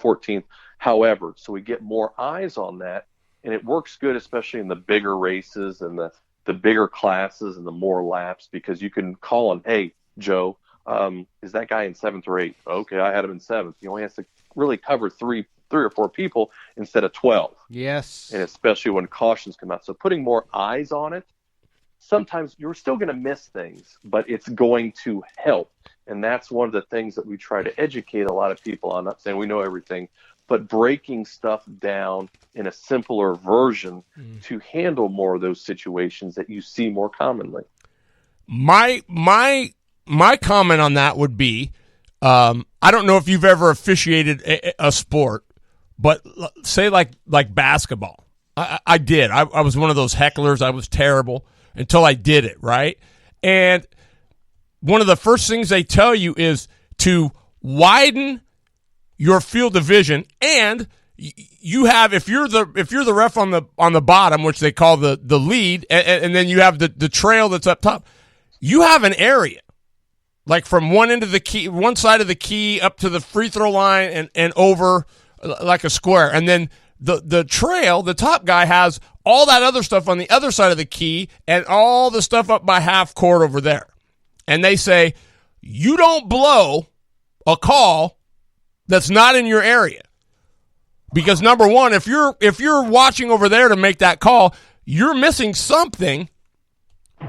14th. However, so we get more eyes on that, and it works good, especially in the bigger races and the bigger classes and the more laps, because you can call on, hey, Joe, is that guy in 7th or 8th? Okay, I had him in 7th. He only has to really cover three or four people instead of 12. Yes. And especially when cautions come out. So putting more eyes on it, sometimes you're still going to miss things, but it's going to help. And that's one of the things that we try to educate a lot of people on. I'm not saying we know everything, but breaking stuff down in a simpler version to handle more of those situations that you see more commonly. My comment on that would be, I don't know if you've ever officiated a sport, but say like basketball. I did. I was one of those hecklers. I was terrible until I did it, right? And one of the first things they tell you is to widen your field of vision, and you have, if you're the ref on the bottom, which they call the lead, and then you have the trail that's up top, you have an area like from one end of the key, one side of the key up to the free throw line and over like a square, and then the trail, the top guy has all that other stuff on the other side of the key and all the stuff up by half court over there. And they say, you don't blow a call that's not in your area. Because number one, if you're watching over there to make that call, you're missing something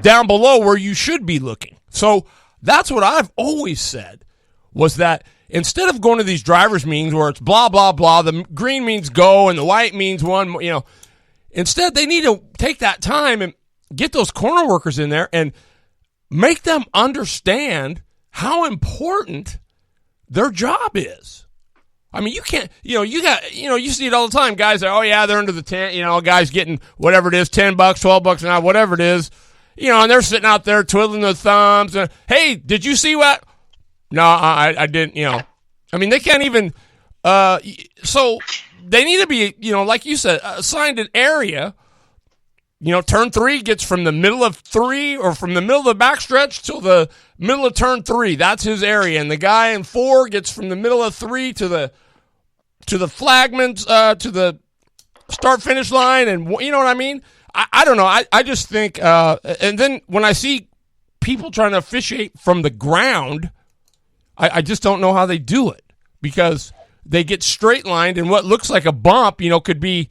down below where you should be looking. So that's what I've always said, was that instead of going to these drivers' meetings where it's blah, blah, blah, the green means go and the white means one, instead they need to take that time and get those corner workers in there and make them understand how important their job is. I mean, you can't, you see it all the time. Guys are, oh yeah, they're under the tent, guys getting whatever it is, $10, $12 an hour, whatever it is, and they're sitting out there twiddling their thumbs. And, hey, did you see what? No, I didn't, I mean, they can't even, so they need to be, like you said, assigned an area. Turn 3 gets from the middle of 3 or from the middle of the backstretch till the middle of turn 3. That's his area. And the guy in 4 gets from the middle of 3 to the flagman's, to the start-finish line. And you know what I mean? I don't know. I just think, and then when I see people trying to officiate from the ground, I just don't know how they do it, because they get straight-lined, and what looks like a bump, could be,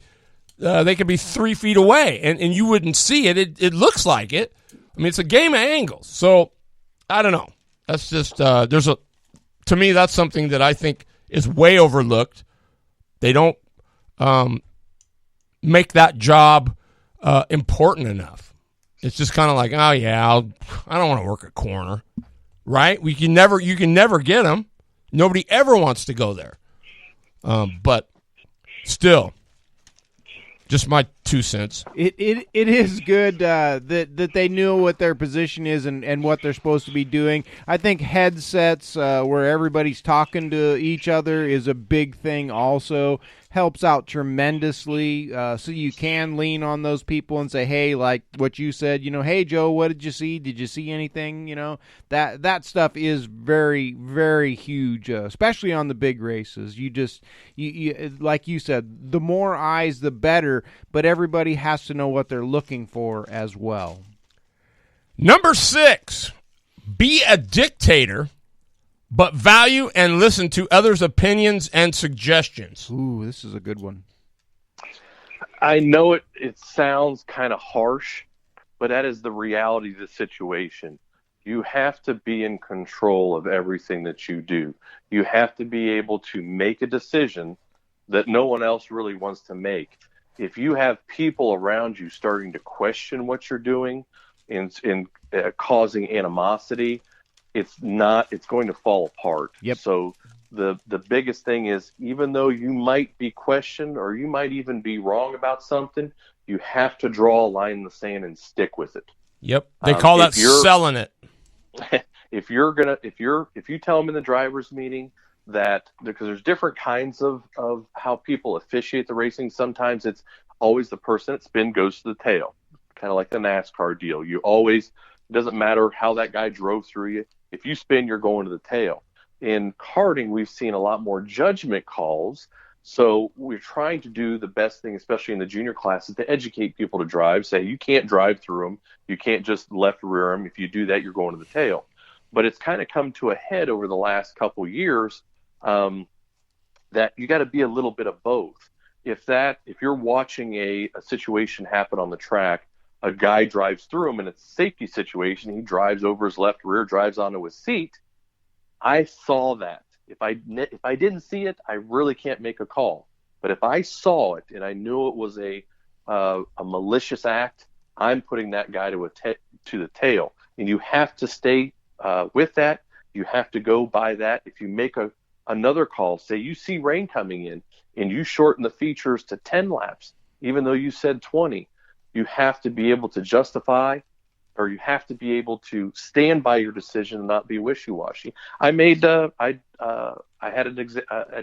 they could be 3 feet away, and you wouldn't see it. It looks like it. I mean, it's a game of angles. So, I don't know. That's just, to me, that's something that I think is way overlooked. They don't make that job important enough. It's just kind of like, oh, yeah, I don't want to work a corner, right? You can never get them. Nobody ever wants to go there. But still, just my 2 cents. It is good that they knew what their position is and what they're supposed to be doing. I think headsets where everybody's talking to each other is a big thing also. Helps out tremendously, so you can lean on those people and say, hey, like what you said, hey, Joe, what did you see? Did you see anything? That stuff is very, very huge, especially on the big races. You like you said, the more eyes, the better, but everybody has to know what they're looking for as well. Number 6, be a dictator, but value and listen to others' opinions and suggestions. Ooh, this is a good one. I know it sounds kind of harsh, but that is the reality of the situation. You have to be in control of everything that you do. You have to be able to make a decision that no one else really wants to make. If you have people around you starting to question what you're doing and causing animosity, it's going to fall apart. Yep. So the biggest thing is, even though you might be questioned or you might even be wrong about something, you have to draw a line in the sand and stick with it. Yep. They call that selling it. If you tell them in the driver's meeting that, because there's different kinds of how people officiate the racing. Sometimes it's always the person that spin goes to the tail, kind of like the NASCAR deal. It doesn't matter how that guy drove through you. If you spin, you're going to the tail. In karting, we've seen a lot more judgment calls. So we're trying to do the best thing, especially in the junior classes, to educate people to drive. Say, you can't drive through them. You can't just left rear them. If you do that, you're going to the tail. But it's kind of come to a head over the last couple years that you got to be a little bit of both. If you're watching a situation happen on the track, a guy drives through him and it's a safety situation, he drives over his left rear, drives onto his seat. I saw that. If I didn't see it, I really can't make a call. But if I saw it and I knew it was a malicious act, I'm putting that guy to the tail. And you have to stay with that. You have to go by that. If you make another call, say you see rain coming in and you shorten the features to 10 laps, even though you said 20, you have to be able to justify, or you have to be able to stand by your decision and not be wishy-washy. I had an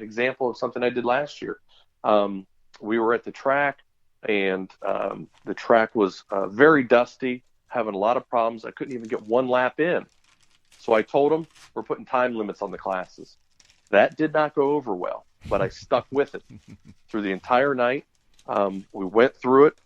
example of something I did last year. We were at the track, and the track was very dusty, having a lot of problems. I couldn't even get one lap in. So I told them, we're putting time limits on the classes. That did not go over well, but I stuck with it through the entire night. We went through it.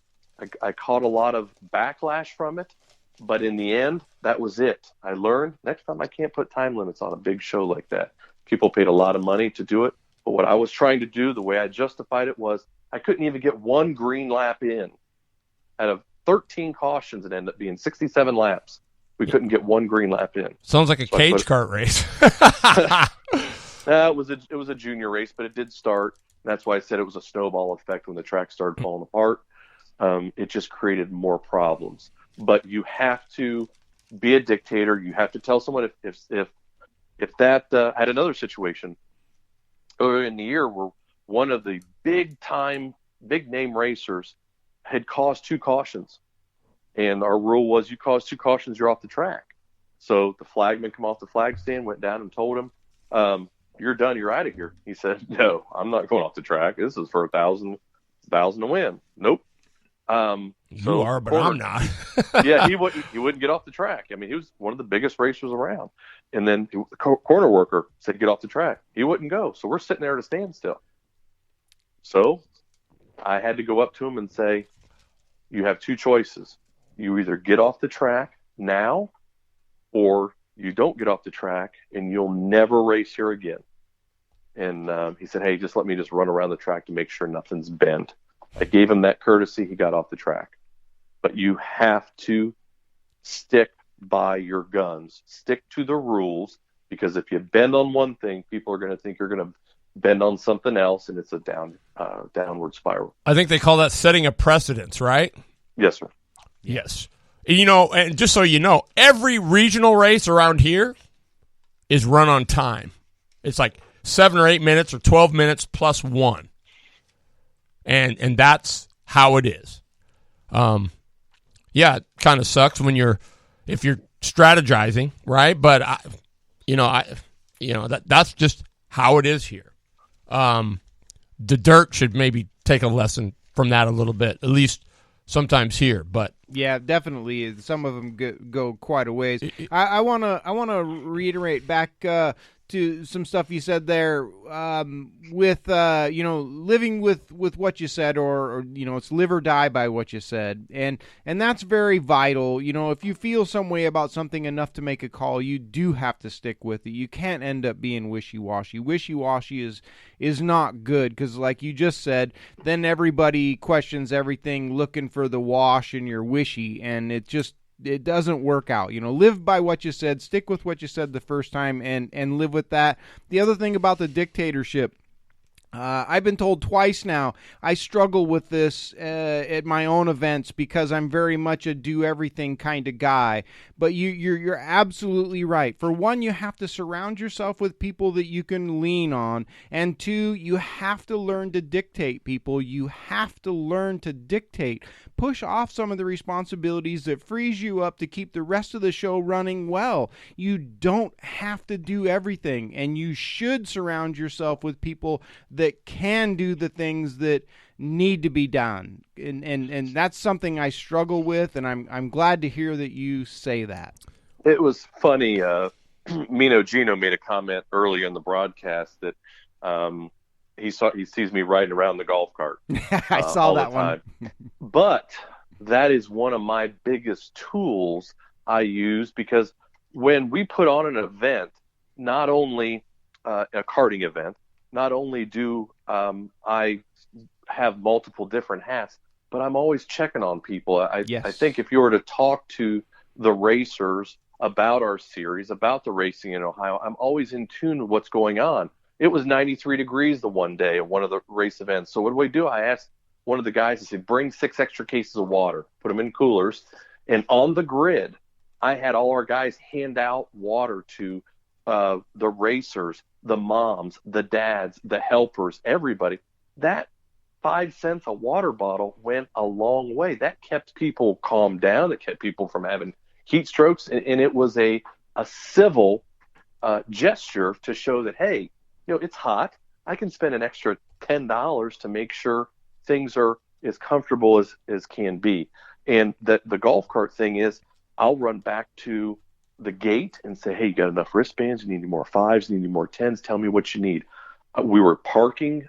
I caught a lot of backlash from it, but in the end, that was it. I learned next time I can't put time limits on a big show like that. People paid a lot of money to do it, but what I was trying to do, the way I justified it, was I couldn't even get one green lap in. Out of 13 cautions, it ended up being 67 laps. We couldn't get one green lap in. Sounds like a cage cart race. It was a junior race, but it did start. That's why I said it was a snowball effect when the track started falling apart. It just created more problems. But you have to be a dictator. You have to tell someone if that I had another situation earlier in the year where one of the big name racers had caused 2 cautions, and our rule was you cause 2 cautions, you're off the track. So the flagman come off the flag stand, went down and told him, "You're done. You're out of here." He said, "No, I'm not going off the track. This is for $1,000 to win." Nope. You are, but I'm not. Yeah, he wouldn't get off the track. I mean, he was one of the biggest racers around. And then the corner worker said, "Get off the track." He wouldn't go. So we're sitting there at a standstill. So I had to go up to him and say, "You have 2 choices. You either get off the track now, or you don't get off the track and you'll never race here again." And he said, "Hey, just let me just run around the track to make sure nothing's bent." I gave him that courtesy. He got off the track. But you have to stick by your guns. Stick to the rules, because if you bend on one thing, people are going to think you're going to bend on something else, and it's a downward spiral. I think they call that setting a precedence, right? Yes, sir. Yes. And just so you know, every regional race around here is run on time. It's like 7 or 8 minutes or 12 minutes plus 1. And that's how it is. Yeah, it kind of sucks if you're strategizing, right? But that's just how it is here. The dirt should maybe take a lesson from that a little bit, at least sometimes here. But yeah, definitely, some of them go quite a ways. I wanna reiterate back to some stuff you said there with living with what you said, or it's live or die by what you said, and that's very vital. If you feel some way about something enough to make a call, you do have to stick with it. You can't end up being wishy-washy. Wishy-washy is not good, because like you just said, then everybody questions everything, looking for the wash, and you're wishy, and it doesn't work out. Live by what you said, stick with what you said the first time, and live with that. The other thing about the dictatorship, I've been told twice now, I struggle with this at my own events, because I'm very much a do-everything kind of guy. But you're absolutely right. For one, you have to surround yourself with people that you can lean on. And 2, you have to learn to dictate people. You have to learn to dictate. Push off some of the responsibilities that frees you up to keep the rest of the show running well. You don't have to do everything, and you should surround yourself with people that can do the things that need to be done. And that's something I struggle with, and I'm glad to hear that you say that. It was funny. Mino Gino made a comment earlier in the broadcast that he sees me riding around the golf cart. I saw that one. But that is one of my biggest tools I use, because when we put on an event, not only a karting event, not only do I have multiple different hats, but I'm always checking on people. I think if you were to talk to the racers about our series, about the racing in Ohio, I'm always in tune with what's going on. It was 93 degrees the one day at one of the race events. So what do? I asked one of the guys, I said, bring 6 extra cases of water, put them in coolers. And on the grid, I had all our guys hand out water to the racers, the moms, the dads, the helpers, everybody, that 5 cents a water bottle went a long way. That kept people calmed down. It kept people from having heat strokes. And it was a civil gesture to show that, hey, it's hot. I can spend an extra $10 to make sure things are as comfortable as can be. And the golf cart thing is, I'll run back to the gate and say, hey, you got enough wristbands? You need any more 5s? You need any more 10s? Tell me what you need. We were parking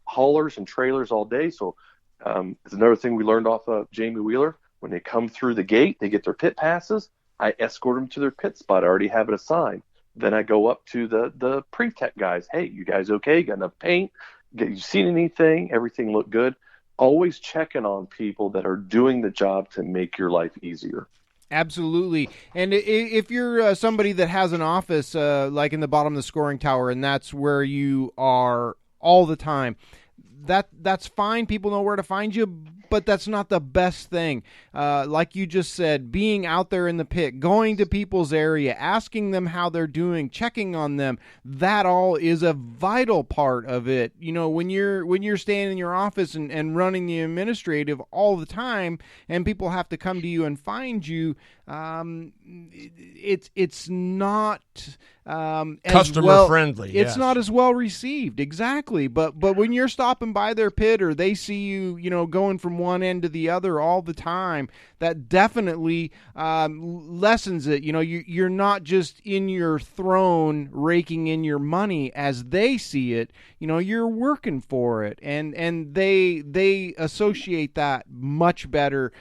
haulers and trailers all day. So it's another thing we learned off of Jamie Wheeler. When they come through the gate, they get their pit passes. I escort them to their pit spot. I already have it assigned. Then I go up to the pre-tech guys. Hey, you guys okay? Got enough paint? You seen anything? Everything looked good. Always checking on people that are doing the job to make your life easier. Absolutely. And if you're somebody that has an office like in the bottom of the scoring tower, and that's where you are all the time, that's fine. People know where to find you, but that's not the best thing. Like you just said, being out there in the pit, going to people's area, asking them how they're doing, checking on them, that all is a vital part of it. When you're staying in your office and running the administrative all the time, and people have to come to you and find you, it's not customer friendly. It's not as well received. Exactly. But when you're stopping by their pit, or they see you, going from one end to the other all the time, that definitely lessens it. You're not just in your throne raking in your money as they see it. You're working for it, and they associate that much better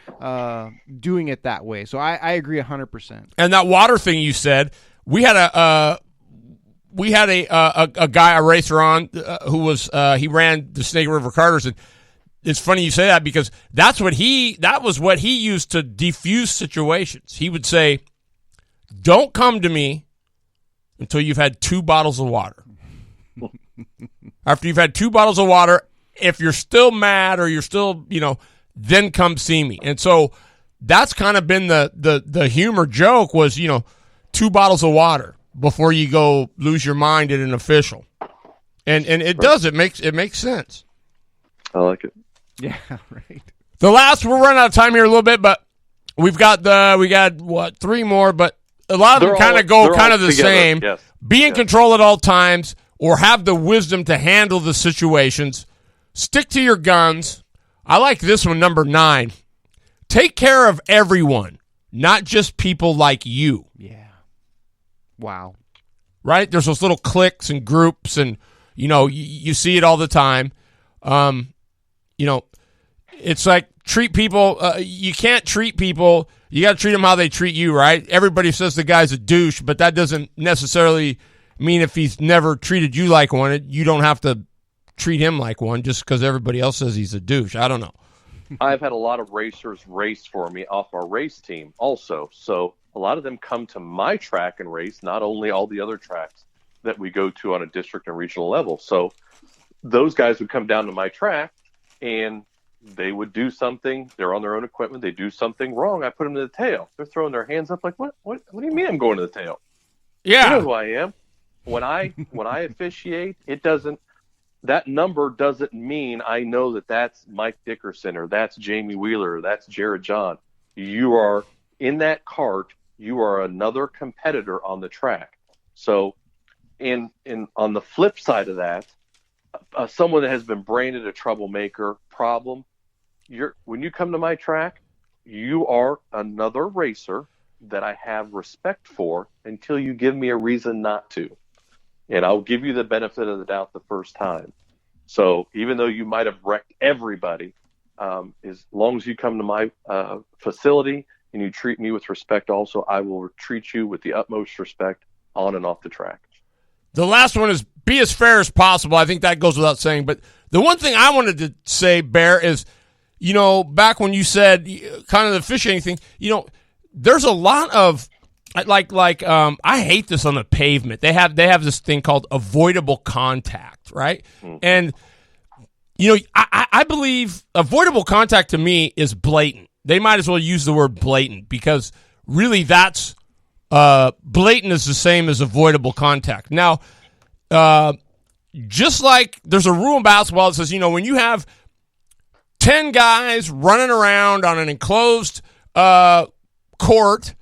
doing it that way. So I agree 100%. And that water thing you said, we had a guy, a racer on who was he ran the Snake River Carters, and it's funny you say that because that was what he used to defuse situations. He would say, "Don't come to me until you've had 2 bottles of water." After you've had 2 bottles of water, if you're still mad or you're still, then come see me. And so that's kind of been the humor joke was, 2 bottles of water before you go lose your mind at an official. And it does. It makes sense. I like it. Yeah, right. We're running out of time here a little bit, but we got 3 more, but a lot of them kind of go kind of the together. same. Yes. Be in control at all times, or have the wisdom to handle the situations. Stick to your guns. I like this one, number 9. Take care of everyone, not just people like you. Yeah. Wow. Right? There's those little cliques and groups, and, you see it all the time. It's like treat people. You can't treat people. You got to treat them how they treat you, right? Everybody says the guy's a douche, but that doesn't necessarily mean if he's never treated you like one, you don't have to treat him like one just because everybody else says he's a douche. I don't know. I've had a lot of racers race for me off our race team also. So a lot of them come to my track and race, not only all the other tracks that we go to on a district and regional level. So those guys would come down to my track and they would do something. They're on their own equipment. They do something wrong. I put them to the tail. They're throwing their hands up like, what do you mean I'm going to the tail? Yeah. You know who I am. When I officiate, that number doesn't mean I know that that's Mike Dickerson or that's Jamie Wheeler or that's Jared John. You are in that cart. You are another competitor on the track. So in on the flip side of that, someone that has been branded a troublemaker problem, when you come to my track, you are another racer that I have respect for until you give me a reason not to. And I'll give you the benefit of the doubt the first time. So even though you might have wrecked everybody, as long as you come to my facility and you treat me with respect also, I will treat you with the utmost respect on and off the track. The last one is be as fair as possible. I think that goes without saying. But the one thing I wanted to say, Bear, is, back when you said kind of the officiating thing, there's a lot of I hate this on the pavement. They have this thing called avoidable contact, right? Mm-hmm. And I believe avoidable contact to me is blatant. They might as well use the word blatant because really that's blatant is the same as avoidable contact. Now, just like there's a rule in basketball that says, when you have 10 guys running around on an enclosed court,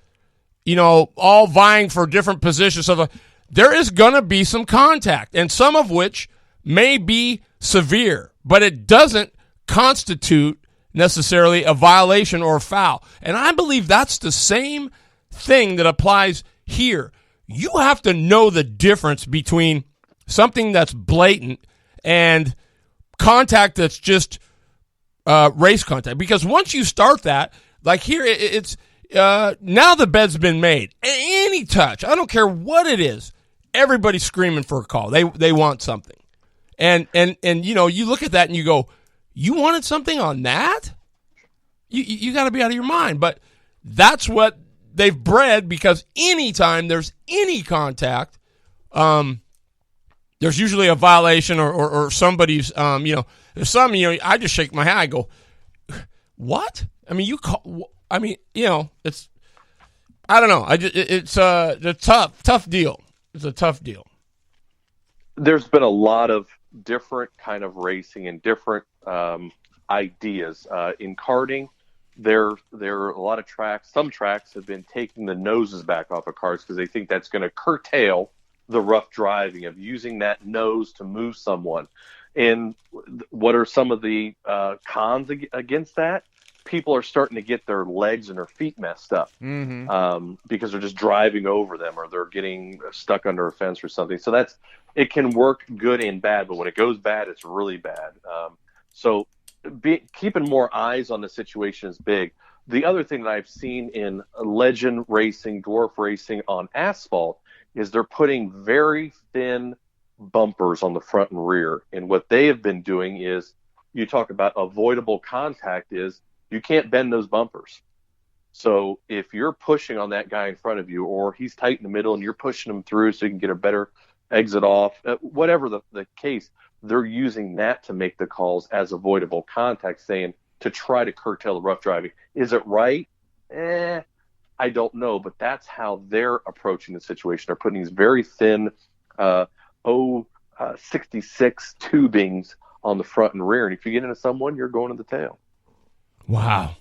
all vying for different positions, so there is going to be some contact, and some of which may be severe, but it doesn't constitute necessarily a violation or a foul. And I believe that's the same thing that applies here. You have to know the difference between something that's blatant and contact that's just race contact. Because once you start that, like here, it's now the bed's been made. Any touch, I don't care what it is, everybody's screaming for a call. They want something. And you look at that and you go, you wanted something on that? You got to be out of your mind. But that's what they've bred, because anytime there's any contact, there's usually a violation or somebody's, there's some, I just shake my head. I go, what? I mean, it's, I don't know. It's a tough deal. It's a tough deal. There's been a lot of different kind of racing and different ideas in karting. There are a lot of tracks. Some tracks have been taking the noses back off of cars because they think that's going to curtail the rough driving of using that nose to move someone. And what are some of the cons against that? People are starting to get their legs and their feet messed up because they're just driving over them, or they're getting stuck under a fence or something. So it can work good and bad, but when it goes bad, it's really bad. So keeping more eyes on the situation is big. The other thing that I've seen in legend racing, dwarf racing on asphalt is they're putting very thin bumpers on the front and rear. And what they have been doing is, you talk about avoidable contact, is you can't bend those bumpers. So if you're pushing on that guy in front of you, or he's tight in the middle and you're pushing him through so you can get a better exit off, whatever the case, they're using that to make the calls as avoidable contact, saying to try to curtail the rough driving. Is it right? I don't know, but that's how they're approaching the situation. They're putting these very thin 66 tubings on the front and rear, and if you get into someone, you're going to the tail. Wow.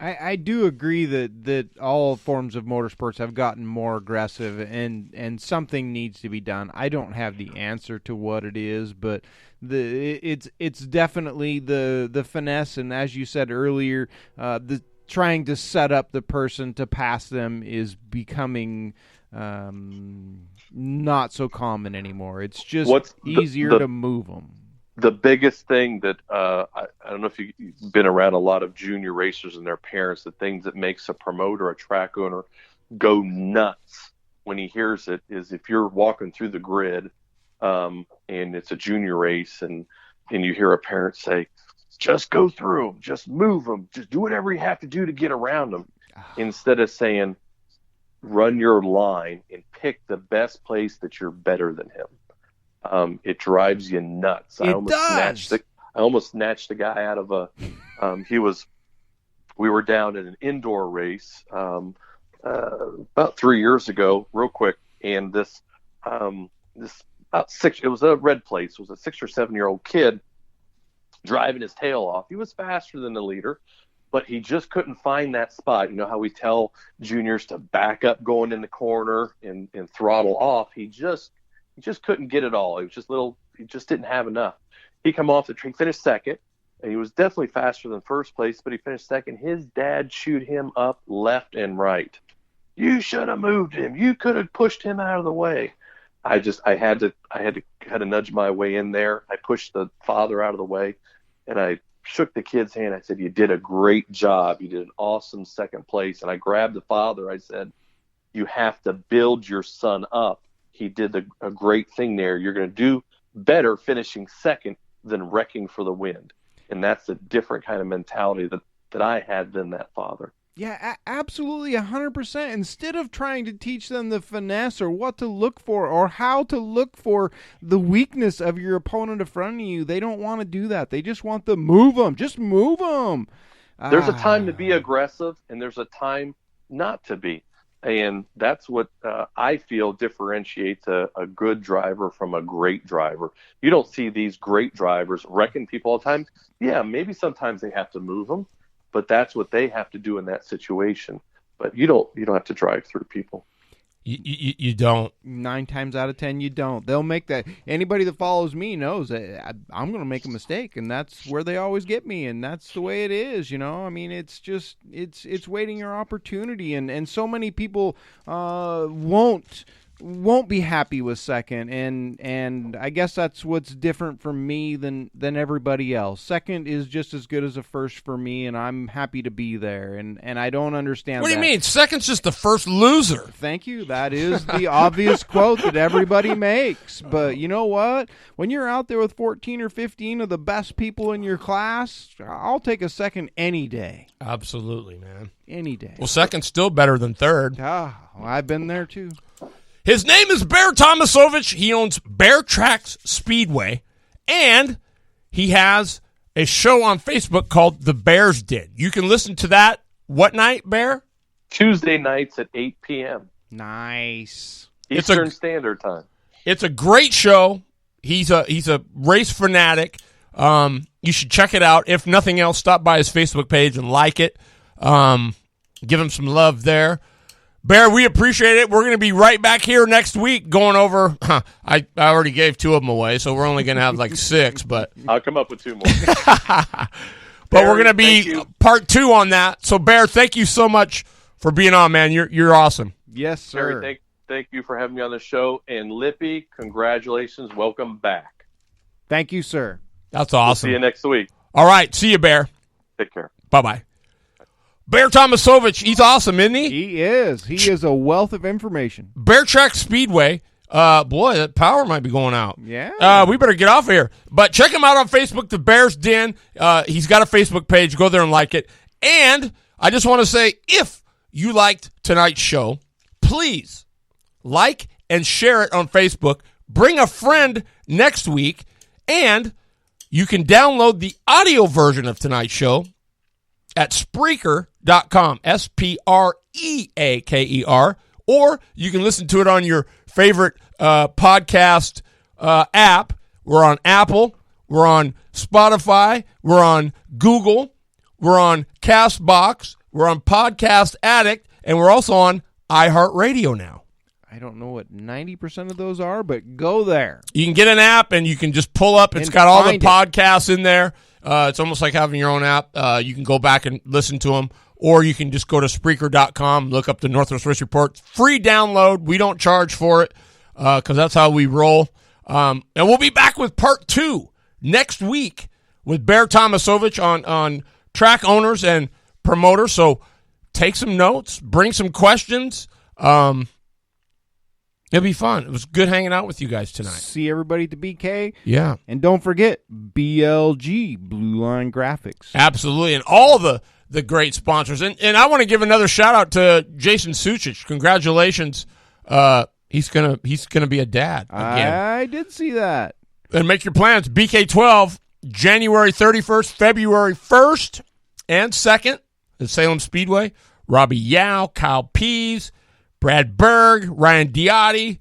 I do agree that all forms of motorsports have gotten more aggressive, and something needs to be done. I don't have the answer to what it is, but it's definitely the finesse, and as you said earlier, the trying to set up the person to pass them is becoming not so common anymore. It's just easier to move them. The biggest thing that I don't know if you've been around a lot of junior racers and their parents, the things that makes a promoter, a track owner, go nuts when he hears it is if you're walking through the grid and it's a junior race and you hear a parent say, just go through them, just move them, just do whatever you have to do to get around them, instead of saying, run your line and pick the best place that you're better than him. It drives you nuts. I almost snatched the guy out of we were down in an indoor race about 3 years ago, real quick, and this it was a red place. It was a 6 or 7 year old kid driving his tail off. He was faster than the leader, but he just couldn't find that spot. You know how we tell juniors to back up going in the corner and throttle off? He just couldn't get it all. It was just he just didn't have enough. He come off the tree, finished second, and he was definitely faster than first place, but he finished second. His dad chewed him up left and right. You should have moved him. You could have pushed him out of the way. I had to kind of nudge my way in there. I pushed the father out of the way, and I shook the kid's hand. I said, you did a great job. You did an awesome second place. And I grabbed the father. I said, you have to build your son up. He did a great thing there. You're going to do better finishing second than wrecking for the wind. And that's a different kind of mentality that I had than that father. Yeah, absolutely, 100%. Instead of trying to teach them the finesse or what to look for or how to look for the weakness of your opponent in front of you, they don't want to do that. They just want to move them. Just move them. There's a time to be aggressive, and there's a time not to be. And that's what I feel differentiates a good driver from a great driver. You don't see these great drivers wrecking people all the time. Yeah, maybe sometimes they have to move them, but that's what they have to do in that situation. But you don't have to drive through people. You don't. 9 times out of 10, you don't. They'll make that. Anybody that follows me knows that I'm going to make a mistake, and that's where they always get me, and that's the way it is. I mean, it's just it's waiting your opportunity, and so many people won't be happy with second, and I guess that's what's different from me than everybody else. Second is just as good as a first for me, and I'm happy to be there, and I don't understand What do you that. mean? Second's just the first loser. Thank you. That is the obvious quote that everybody makes. But you know what? When you're out there with 14 or 15 of the best people in your class, I'll take a second any day. Absolutely, man. Any day. Well, second's still better than third. I've been there too. His name is Bear Tomasovich. He owns Bear Tracks Speedway, and he has a show on Facebook called The Bears Did. You can listen to that what night, Bear? Tuesday nights at 8 p.m. Nice. Eastern Standard Time. It's a great show. He's a race fanatic. You should check it out. If nothing else, stop by his Facebook page and like it. Give him some love there. Bear, we appreciate it. We're going to be right back here next week going over. I already gave 2 of them away, so we're only going to have like 6. But I'll come up with 2 more. but Barry, we're going to be part 2 on that. So, Bear, thank you so much for being on, man. You're awesome. Yes, sir. Barry, thank you for having me on the show. And Lippy, congratulations. Welcome back. Thank you, sir. That's awesome. See you next week. All right. See you, Bear. Take care. Bye-bye. Bear Tomasovich, he's awesome, isn't he? He is. He is a wealth of information. Bear Track Speedway. Boy, that power might be going out. Yeah. We better get off here. But check him out on Facebook, The Bears Den. He's got a Facebook page. Go there and like it. And I just want to say, if you liked tonight's show, please like and share it on Facebook. Bring a friend next week. And you can download the audio version of tonight's show at Spreaker.com, Spreaker, or you can listen to it on your favorite podcast app. We're on Apple, we're on Spotify, we're on Google, we're on CastBox, we're on Podcast Addict, and we're also on iHeartRadio now. I don't know what 90% of those are, but go there. You can get an app, and you can just pull up. It's got all the podcasts in there. It's almost like having your own app. You can go back and listen to them, or you can just go to Spreaker.com, look up the Northwest Race Report. Free download. We don't charge for it because that's how we roll. And we'll be back with part 2 next week with Bear Tomasovich on track owners and promoters. So take some notes, bring some questions. It'll be fun. It was good hanging out with you guys tonight. See everybody at the BK. Yeah. And don't forget, BLG, Blue Line Graphics. Absolutely. And all the great sponsors. And I want to give another shout out to Jason Suchich. Congratulations. He's gonna be a dad again. I did see that. And make your plans. BK12, January 31st, February 1st and 2nd at Salem Speedway. Robbie Yao, Kyle Pease, Brad Berg, Ryan Diotti,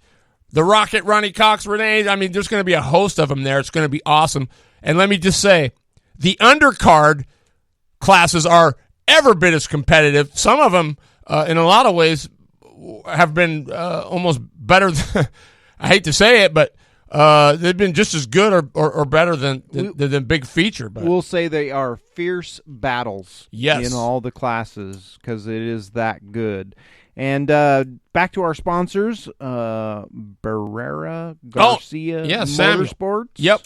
the Rocket, Ronnie Cox, Renee. I mean, there's going to be a host of them there. It's going to be awesome. And let me just say, the undercard classes are every bit as competitive. Some of them, in a lot of ways, have been almost better than, I hate to say it, but they've been just as good or better than big feature. But we'll say they are fierce battles in all the classes because it is that good. And back to our sponsors, Barrera Garcia Motorsports. Yep.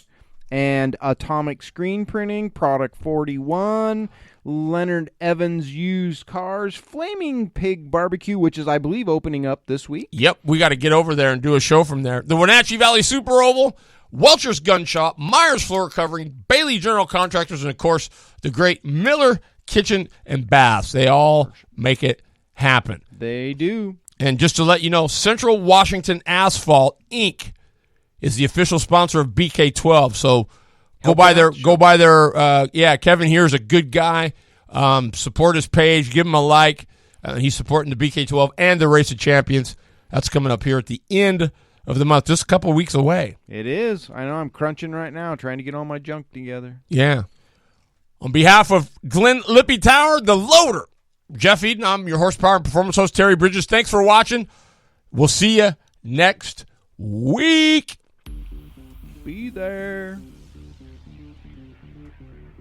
And Atomic Screen Printing, Product 41, Leonard Evans Used Cars, Flaming Pig Barbecue, which is, I believe, opening up this week. Yep, we got to get over there and do a show from there. The Wenatchee Valley Super Oval, Welcher's Gun Shop, Myers Floor Covering, Bailey General Contractors, and, of course, the great Miller Kitchen and Baths. They all make it happen. They do. And just to let you know, Central Washington Asphalt, Inc., is the official sponsor of BK12. So go by their. Kevin here is a good guy. Support his page. Give him a like. He's supporting the BK12 and the Race of Champions. That's coming up here at the end of the month, just a couple weeks away. It is. I know I'm crunching right now, trying to get all my junk together. Yeah. On behalf of Glenn Lippy Tower, the loader, Jeff Eden, I'm your horsepower and performance host, Terry Bridges. Thanks for watching. We'll see you next week. Be there.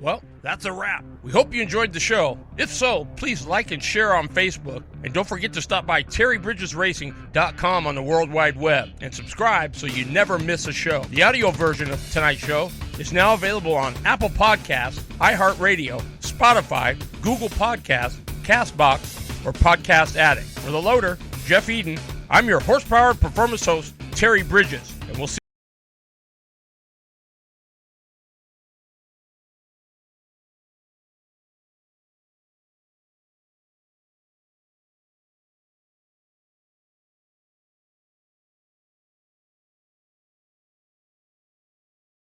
Well, that's a wrap. We hope you enjoyed the show. If so, please like and share on Facebook. And don't forget to stop by terrybridgesracing.com on the World Wide Web and subscribe so you never miss a show. The audio version of tonight's show is now available on Apple Podcasts, iHeartRadio, Spotify, Google Podcasts, CastBox, or Podcast Addict. For the loader, Jeff Eden, I'm your horsepower performance host, Terry Bridges. And we'll see